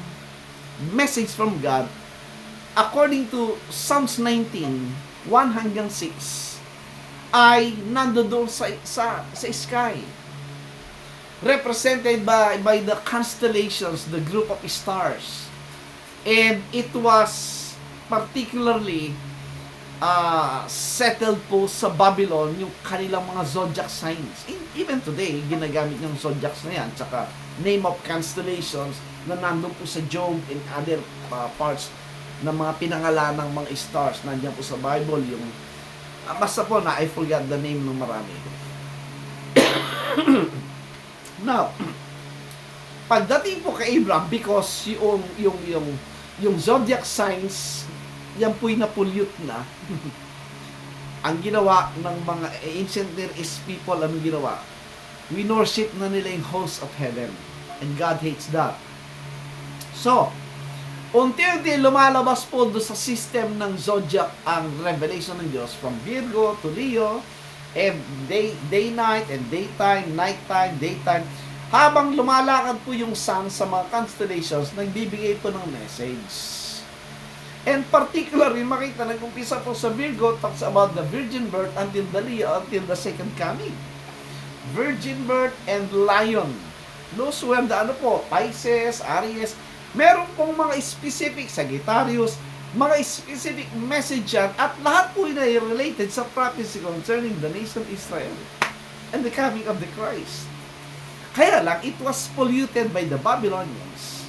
message from God, according to Psalms 19, 1 hanggang 6, ay nandoon sa sky, represented by the constellations, the group of stars. And it was particularly settled po sa Babylon yung kanilang mga zodiac signs. Even today, ginagamit yung zodiacs na yan, tsaka name of constellations na nandun po sa Job and other parts ng mga pinangalan ng mga stars. Nandiyan po sa Bible yung basta po na I forgot the name ng marami. Now, pagdating po kay Abraham, because yung zodiac signs, yan po'y na-pollute na. Ang ginawa ng mga ancient Near East people, ang ginawa, winorship na nila yung host of heaven. And God hates that. So, unti-unti lumalabas po doon sa system ng zodiac ang revelation ng Diyos from Virgo to Leo, day-night, and daytime, nighttime, daytime. Habang lumalakad po yung sun sa mga constellations, nagbibigay po ng message. And particularly, makita, nag-umpisa po sa Virgo, talks about the virgin birth until the Leo, until the second coming. Virgin birth and lion. Those who have the Pisces, Aries, meron pong mga specific Sagittarius, mga specific message yan, at lahat po na related sa prophecy concerning the nation Israel and the coming of the Christ. Kaya lang, it was polluted by the Babylonians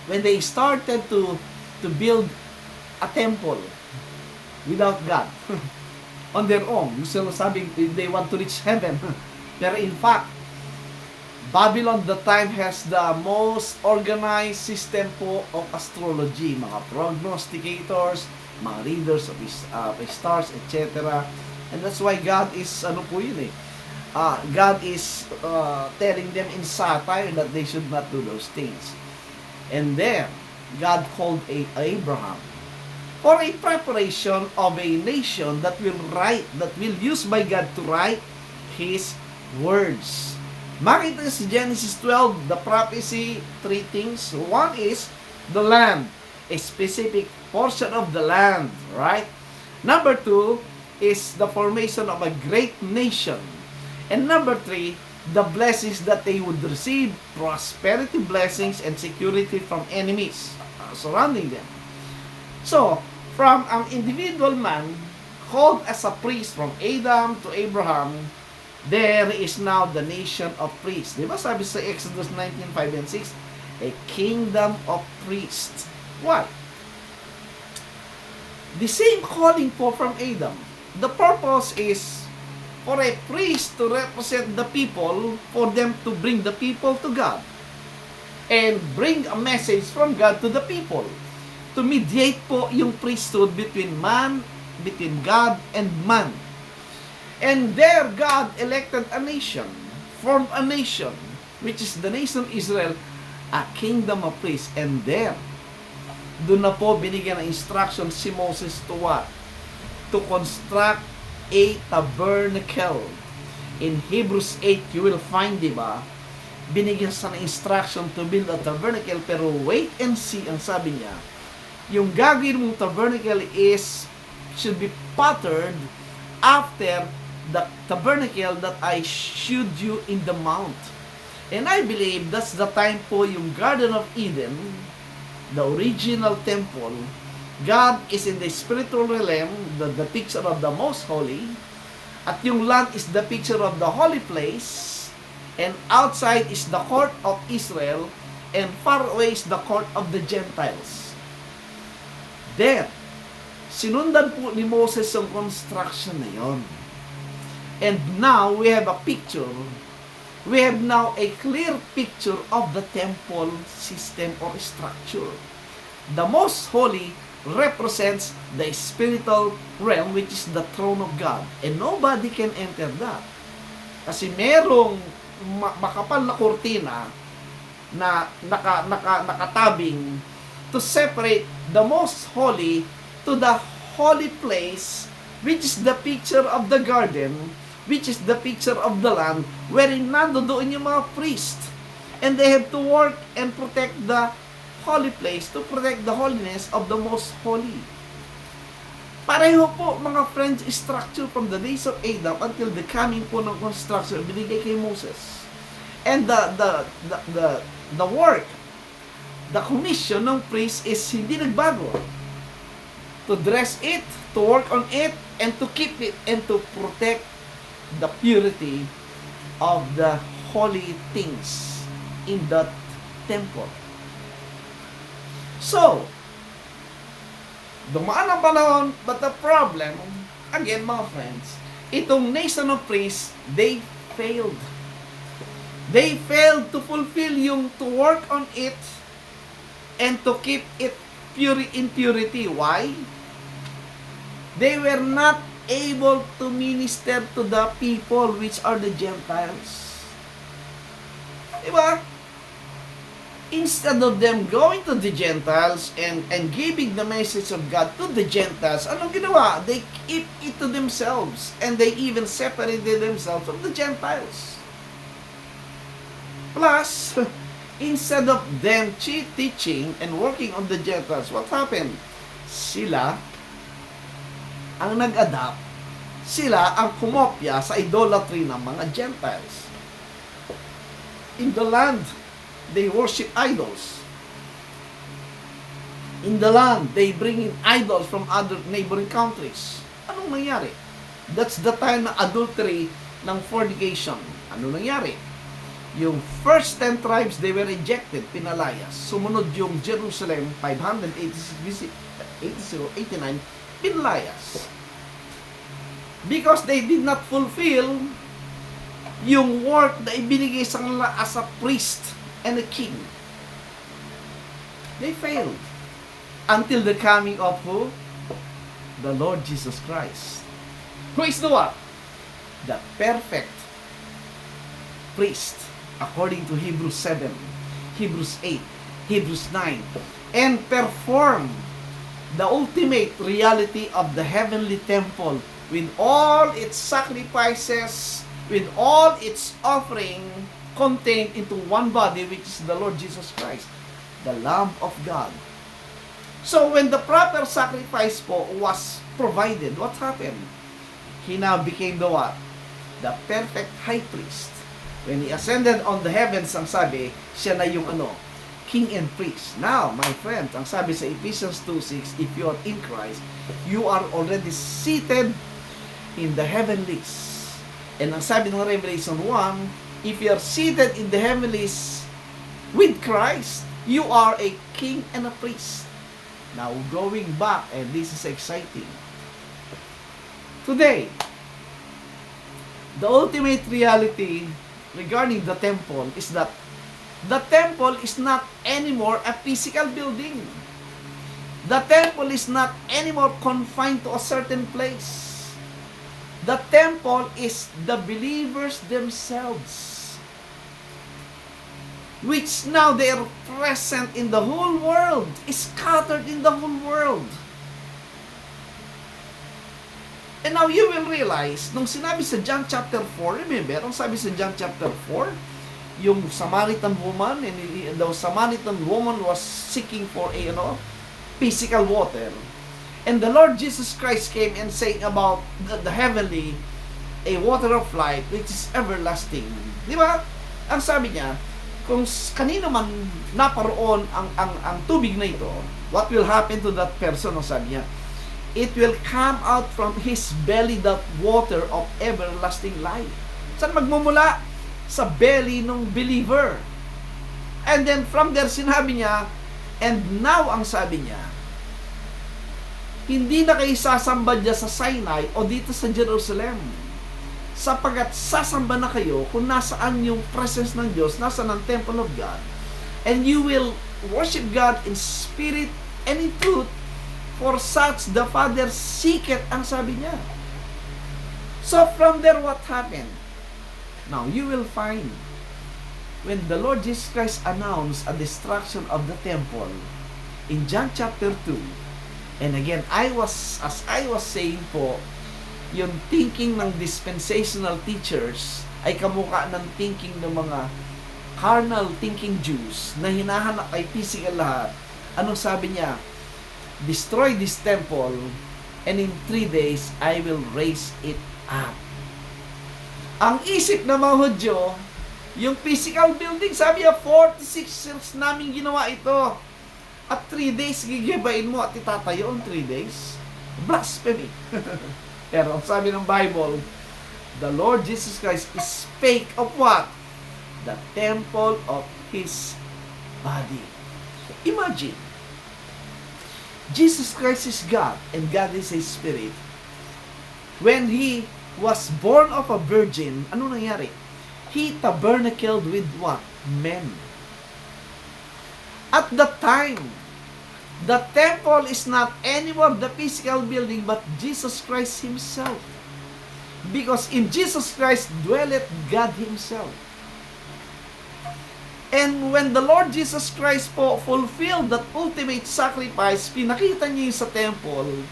when they started to build a temple without God on their own. Gusto nang sabing they want to reach heaven. Pero in fact, Babylon the time has the most organized system po of astrology, mga prognosticators, mga readers of stars, etc. And that's why God is, God is telling them in satire that they should not do those things. And then, God called Abraham for a preparation of a nation that will use by God to write His words. Makita sa Genesis 12, the prophecy, three things. One is the land, a specific portion of the land, right? Number two is the formation of a great nation. And number three, the blessings that they would receive, prosperity blessings and security from enemies surrounding them. So, from an individual man called as a priest from Adam to Abraham, there is now the nation of priests. Diba sabi sa Exodus 19:5 and 6, a kingdom of priests. Why? The same calling po from Adam. The purpose is for a priest to represent the people, for them to bring the people to God and bring a message from God to the people, to mediate po yung priesthood between God and man. And there God elected a nation, formed a nation, which is the nation Israel, a kingdom of priests. And there, doon na po binigyan ng instruction si Moses to what? To construct a tabernacle. In Hebrews 8, you will find, diba, binigyan sa ng instruction to build a tabernacle, pero wait and see, ang sabi niya, yung gagawin mong tabernacle should be patterned after the tabernacle that I showed you in the mount. And I believe that's the time po yung Garden of Eden, the original temple, God is in the spiritual realm, the picture of the most holy, at yung land is the picture of the holy place, and outside is the court of Israel, and far away is the court of the Gentiles. There, sinundan po ni Moses yung construction na yon. And now, we have a picture, we have now a clear picture of the temple system or structure. The most holy represents the spiritual realm, which is the throne of God. And nobody can enter that. Kasi merong makapal na kurtina na nakatabing to separate the most holy to the holy place, which is the picture of the garden, which is the picture of the land, wherein nandoon yung mga priest. And they have to work and protect the holy place, to protect the holiness of the most holy. Pareho po, mga friends, structure from the days of Adam until the coming po ng construction binigay kay Moses. And the work, the commission ng priest is hindi nagbago. To dress it, to work on it, and to keep it, and to protect the purity of the holy things in that temple. So, Dumaan ang panahon, but the problem, again mga friends, itong nation of priests, they failed. They failed to fulfill to work on it and to keep it in purity. Why? They were not able to minister to the people which are the Gentiles. Diba? Instead of them going to the Gentiles and giving the message of God to the Gentiles, anong ginawa? They keep it to themselves, and they even separated themselves from the Gentiles. Plus, instead of them teaching and working on the Gentiles, what happened? Sila ang nag-adapt, sila ang kumopya sa idolatry ng mga Gentiles. In the land, they worship idols. In the land, they bring in idols from other neighboring countries. Anong nangyari? That's the time ng adultery, ng fornication. Ano nangyari? Yung first 10 tribes, they were rejected, pinalayas. Sumunod yung Jerusalem, 586 89, pinalayas. Because they did not fulfill yung work na ibinigay sa kanila as a priest and a king. They failed. Until the coming of who? The Lord Jesus Christ. Who is the what? The perfect priest. According to Hebrews 7, Hebrews 8, Hebrews 9, and perform the ultimate reality of the heavenly temple with all its sacrifices, with all its offering contained into one body, which is the Lord Jesus Christ, the Lamb of God. So when the proper sacrifice po was provided, what happened? He now became the what? The perfect high priest. When He ascended on the heavens, ang sabi, siya na yung king and priest. Now, my friends, ang sabi sa Ephesians 2:6, if you are in Christ, you are already seated in the heavenlies. And ang sabi ng Revelation 1, if you are seated in the heavenlies with Christ, you are a king and a priest. Now, going back, and this is exciting. Today, the ultimate reality regarding the temple is that the temple is not anymore a physical building. The temple is not anymore confined to a certain place. The temple is the believers themselves, which now they are present in the whole world, scattered in the whole world. And now you will realize, nung sinabi sa John chapter 4, remember, ang sabi sa John chapter 4, yung Samaritan woman, and the Samaritan woman was seeking for a, physical water. And the Lord Jesus Christ came and saying about the heavenly, a water of life, which is everlasting. Di ba? Ang sabi niya, kung kanino man naparoon ang tubig na ito, what will happen to that person? Ang sabi niya, it will come out from his belly that water of everlasting life. Saan magmumula? Sa belly ng believer. And then from there, sinabi niya, and now ang sabi niya, hindi na kayo sasamba dyan sa Sinai o dito sa Jerusalem. Sapagat sasamba na kayo kung nasaan yung presence ng Diyos, nasaan ang temple of God. And you will worship God in spirit and in truth, for such the Father seeketh, ang sabi niya. So from there, what happened? Now, you will find, when the Lord Jesus Christ announced a destruction of the temple, in John chapter 2, and again, as I was saying po, yung thinking ng dispensational teachers ay kamukha ng thinking ng mga carnal thinking Jews na hinahanap ay physical lahat. Anong sabi niya? Destroy this temple, and in 3 days, I will raise it up. Ang isip ng mga Hudyo, yung physical building, sabi niya, 46 years namin ginawa ito. At 3 days, gigibain mo at itatayo on 3 days. Blasphemy. Pero sabi ng Bible, the Lord Jesus Christ spake of what? The temple of His body. Imagine, Jesus Christ is God, and God is a Spirit. When He was born of a virgin, ano nangyari? He tabernacled with what? Men. At that time, the temple is not anymore the physical building, but Jesus Christ Himself. Because in Jesus Christ dwelleth God Himself. And when the Lord Jesus Christ po fulfilled that ultimate sacrifice, pinakita niya yung sa temple,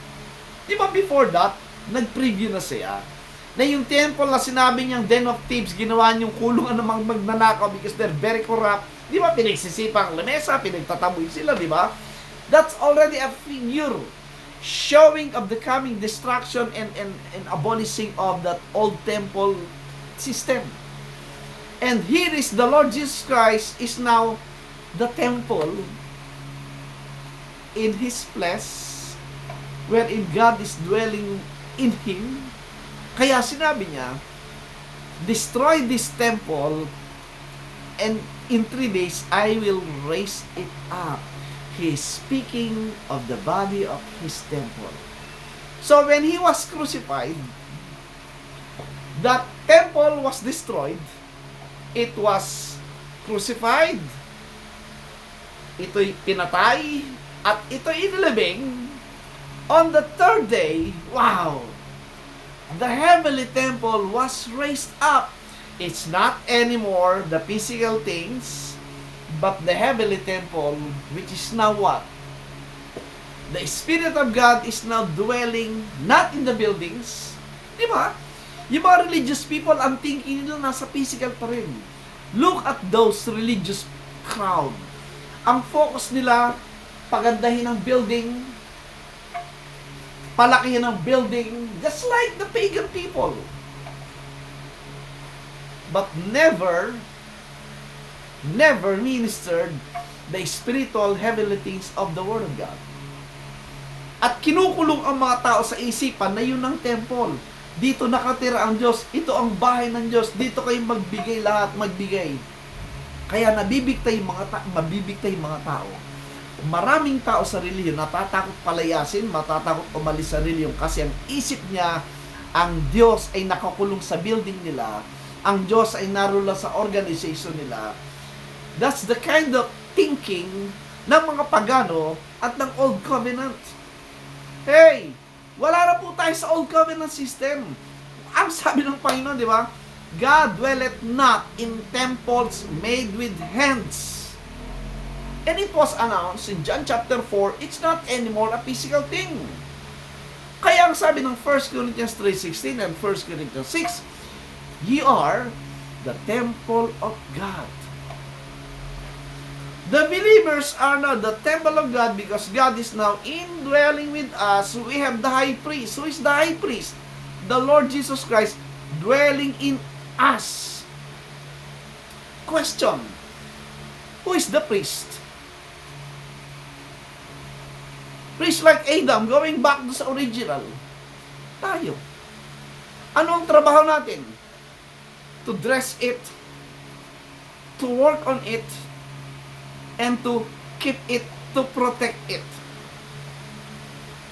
di ba before that, nag-preview na siya, na yung temple na sinabi niyang den of thieves, ginawa niyong kulungan ng mga magnanakaw because they're very corrupt, di ba pinagsisipang lamesa, pinagtataboy sila, di ba? That's already a figure showing of the coming destruction and abolishing of that old temple system. And here is the Lord Jesus Christ is now the temple in His flesh, wherein God is dwelling in Him. Kaya sinabi niya, destroy this temple, and in 3 days, I will raise it up. He is speaking of the body of His temple. So when He was crucified, that temple was destroyed. It was crucified, ito'y pinatay, at ito'y inilibing. On the 3rd day, wow! The heavenly temple was raised up. It's not anymore the physical things, but the heavenly temple, which is now what? The Spirit of God is now dwelling not in the buildings. Di ba? Yung mga religious people, ang thinking nila nasa physical pa rin. Look at those religious crowd. Ang focus nila, pagandahin ang building, palakihin ang building, just like the pagan people. But never ministered the spiritual heavenly things of the Word of God. At kinukulong ang mga tao sa isipan na yun ang temple. Dito nakatira ang Diyos. Ito ang bahay ng Diyos. Dito kayo magbigay lahat, magbigay. Kaya mabibigtay yung mga tao. Maraming tao sa reliyon natatakot palayasin, matatakot umalis sa reliyon kasi ang isip niya, ang Diyos ay nakakulong sa building nila. Ang Diyos ay naroon sa organization nila. That's the kind of thinking ng mga pagano at ng Old Covenant. Hey! Wala na po tayo sa Old Covenant system. Ang sabi ng Panginoon, di ba? God dwelleth not in temples made with hands. And it was announced in John chapter 4, it's not anymore a physical thing. Kaya ang sabi ng 1 Corinthians 3:16 and 1 Corinthians 6, ye are the temple of God. The believers are now the temple of God because God is now indwelling with us. We have the high priest. Who is the high priest? The Lord Jesus Christ dwelling in us. Question. Who is the priest? Priest like Adam, going back to sa original. Tayo. Ano ang trabaho natin? To dress it, to work on it, and to keep it, to protect it.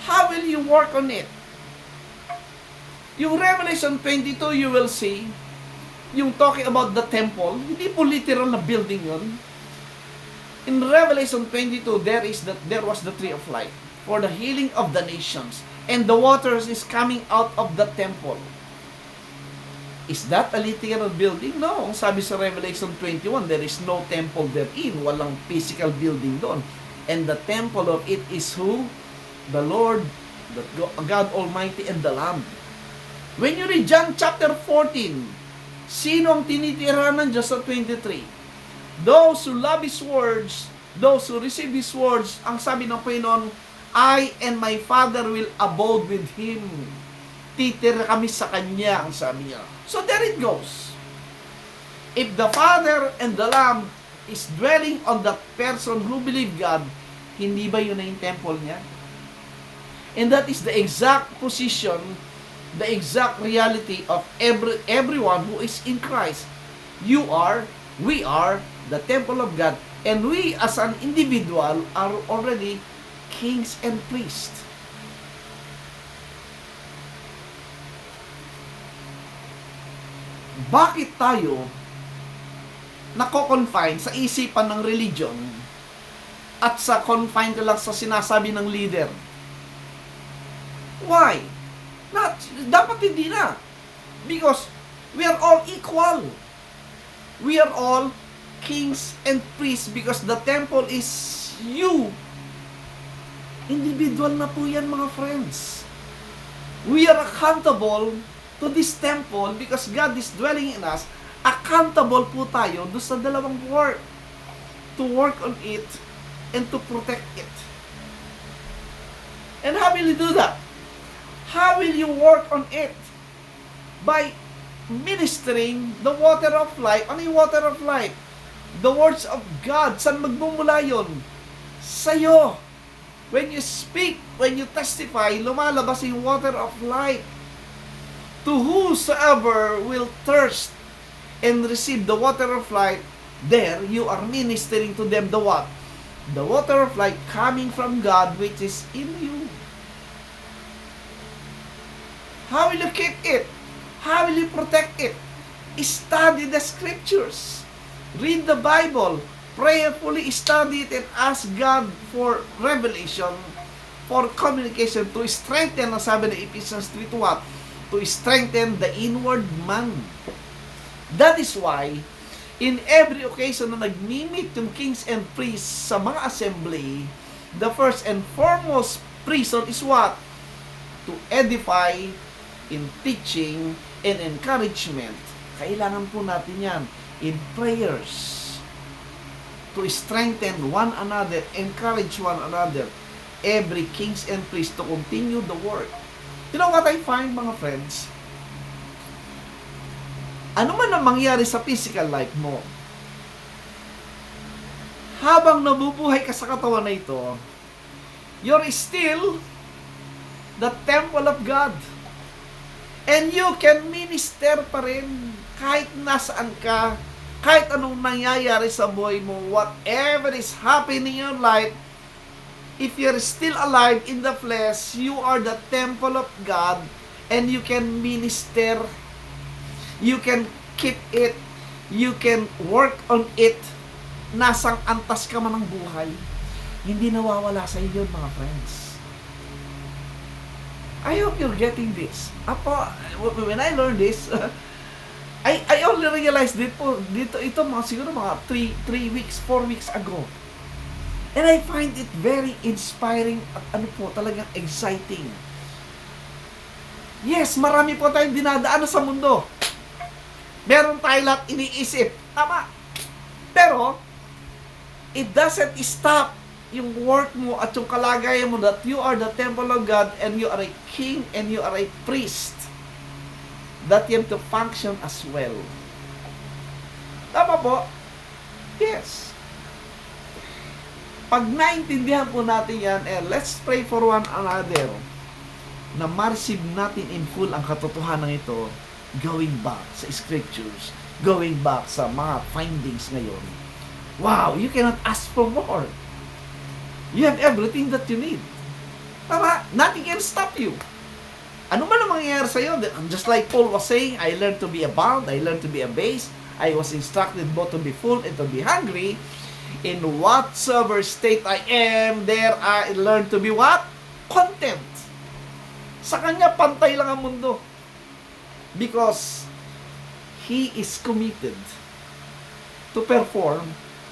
How will you work on it? Yung Revelation 22, you will see, yung talking about the temple, hindi po literal na building yun. In Revelation 22, there was the tree of life for the healing of the nations, and the waters is coming out of the temple. Is that a literal building? No. Ang sabi sa Revelation 21, there is no temple therein. Walang physical building doon. And the temple of it is who? The Lord, the God Almighty, and the Lamb. When you read John chapter 14, sino ang tinitirahan ng Diyos sa 23? Those who love His words, those who receive His words, ang sabi ng Panginoon, I and my Father will abode with Him. Titira kami sa Kanya, ang sabi niya. So there it goes. If the Father and the Lamb is dwelling on that person who believe God, hindi ba yun na yung temple niya? And that is the exact position, the exact reality of everyone who is in Christ. We are the temple of God, and we as an individual are already kings and priests. Bakit tayo nako-confine sa isipan ng religion at sa confine ka lang sa sinasabi ng leader? Why? Dapat hindi na. Because we are all equal. We are all kings and priests because the temple is you. Individual na po yan, mga friends. We are accountable to this temple because God is dwelling in us. Accountable po tayo doon sa dalawang work. To work on it and to protect it. And how will you do that? How will you work on it? By ministering the water of life. Ano yung water of life? The words of God. Saan magmumula yun? Sa'yo. When you speak, when you testify, lumalabas yung water of life. To whosoever will thirst and receive the water of life, there you are ministering to them the what? The water of life coming from God which is in you. How will you keep it? How will you protect it? Study the scriptures. Read the Bible. Prayerfully study it and ask God for revelation, for communication, to strengthen, ang sabi ng Ephesians 3 to what? To strengthen the inward man. That is why, in every occasion na nagmi-meet yung kings and priests sa mga assembly, the first and foremost reason is what? To edify in teaching and encouragement. Kailangan po natin yan in prayers. To strengthen one another, encourage one another, every kings and priests to continue the work. You know what I find, mga friends? Ano man ang mangyari sa physical life mo, habang nabubuhay ka sa katawan na ito, you're still the temple of God. And you can minister pa rin kahit nasaan ka, kahit anong nangyayari sa buhay mo, whatever is happening in your life, if you're still alive in the flesh, you are the temple of God, and you can minister, you can keep it, you can work on it, nasang antas ka man ng buhay, hindi nawawala sa iyo, mga friends. I hope you're getting this. When I learned this, I only realized ito mga siguro mga 3 weeks, 4 weeks ago. And I find it very inspiring at talagang exciting. Yes, marami po tayong dinadaanan sa mundo. Meron tayo lahat iniisip. Tama. Pero, it doesn't stop yung work mo at yung kalagayan mo that you are the temple of God and you are a king and you are a priest. That you have to function as well. Tama po? Yes. Pag naintindihan po natin yan, let's pray for one another na ma-receive natin in full ang katotohanan ito, going back sa scriptures, going back sa mga findings ngayon. Wow, you cannot ask for more. You have everything that you need. Tama? Nothing can stop you. Ano man ang mangyayari sa'yo, just like Paul was saying, I learned to be abound, I learned to be abased, I was instructed both to be full and to be hungry. In whatsoever state I am, there I learned to be what? Content. Sa kanya, pantay lang ang mundo. Because He is committed to perform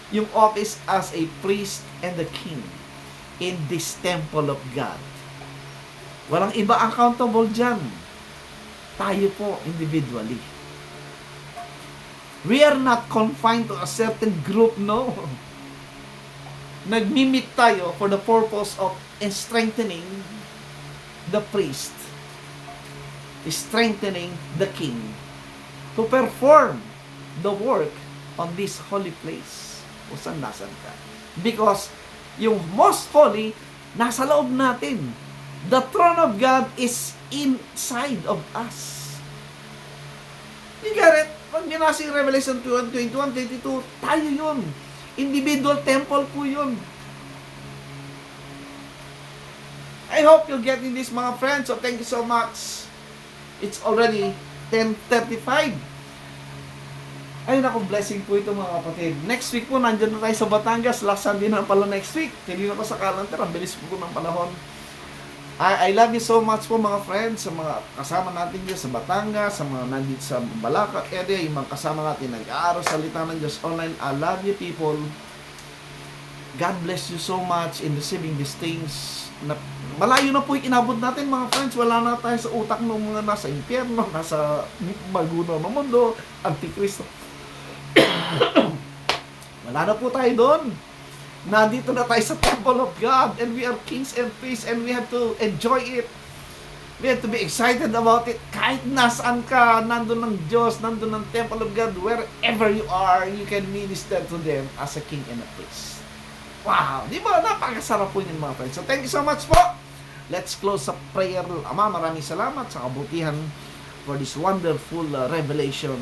yung office as a priest and a king in this temple of God. Walang iba accountable dyan. Tayo po individually. We are not confined to a certain group, no. Nagmi-meet tayo for the purpose of strengthening the priest, strengthening the king, to perform the work on this holy place. O saan nasan ka? Because yung most holy, nasa loob natin. The throne of God is inside of us. You get it? Pag binasa yung Revelation 21, 22, tayo yun. Individual temple po yun. I hope you're getting this, mga friends. So thank you so much. It's already 10:35. Ay, naku, blessing po ito, mga kapatid. Next week po, nandyan na tayo sa Batangas. Last Sunday na pala next week. Tinignan ko sa calendar, ang bilis po ng panahon. I love you so much po, mga friends, sa mga kasama natin dyan sa Batangas, sa mga nandito sa Balaca area, yung mga kasama natin nag-aaral sa salita ng Diyos online. I love you, people. God bless you so much in receiving these things. Malayo na po yung inabot natin, mga friends. Wala na tayo sa utak ng mga nasa impyerno, nasa magunaw ng mundo, antikristo. Wala na po tayo doon. Nandito na tayo sa temple of God, and we are kings and priests, and we have to enjoy it. We have to be excited about it. Kahit nasaan ka, nandun ng Diyos, nandun ng temple of God, wherever you are, you can minister to them as a king and a priest. Wow! Di ba? Napakasarap po yun, mga friends. So, thank you so much po. Let's close sa prayer. Ama, maraming salamat sa kabutihan for this wonderful revelation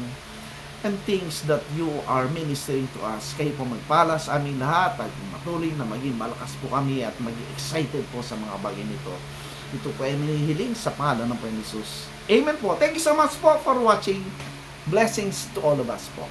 and things that you are ministering to us. Kayo po magpala sa aming lahat at matuloy na maging malakas po kami at maging excited po sa mga bagay nito. Ito po ay hinihiling sa pangalan ng Panginoon Jesus. Amen po. Thank you so much po for watching. Blessings to all of us po.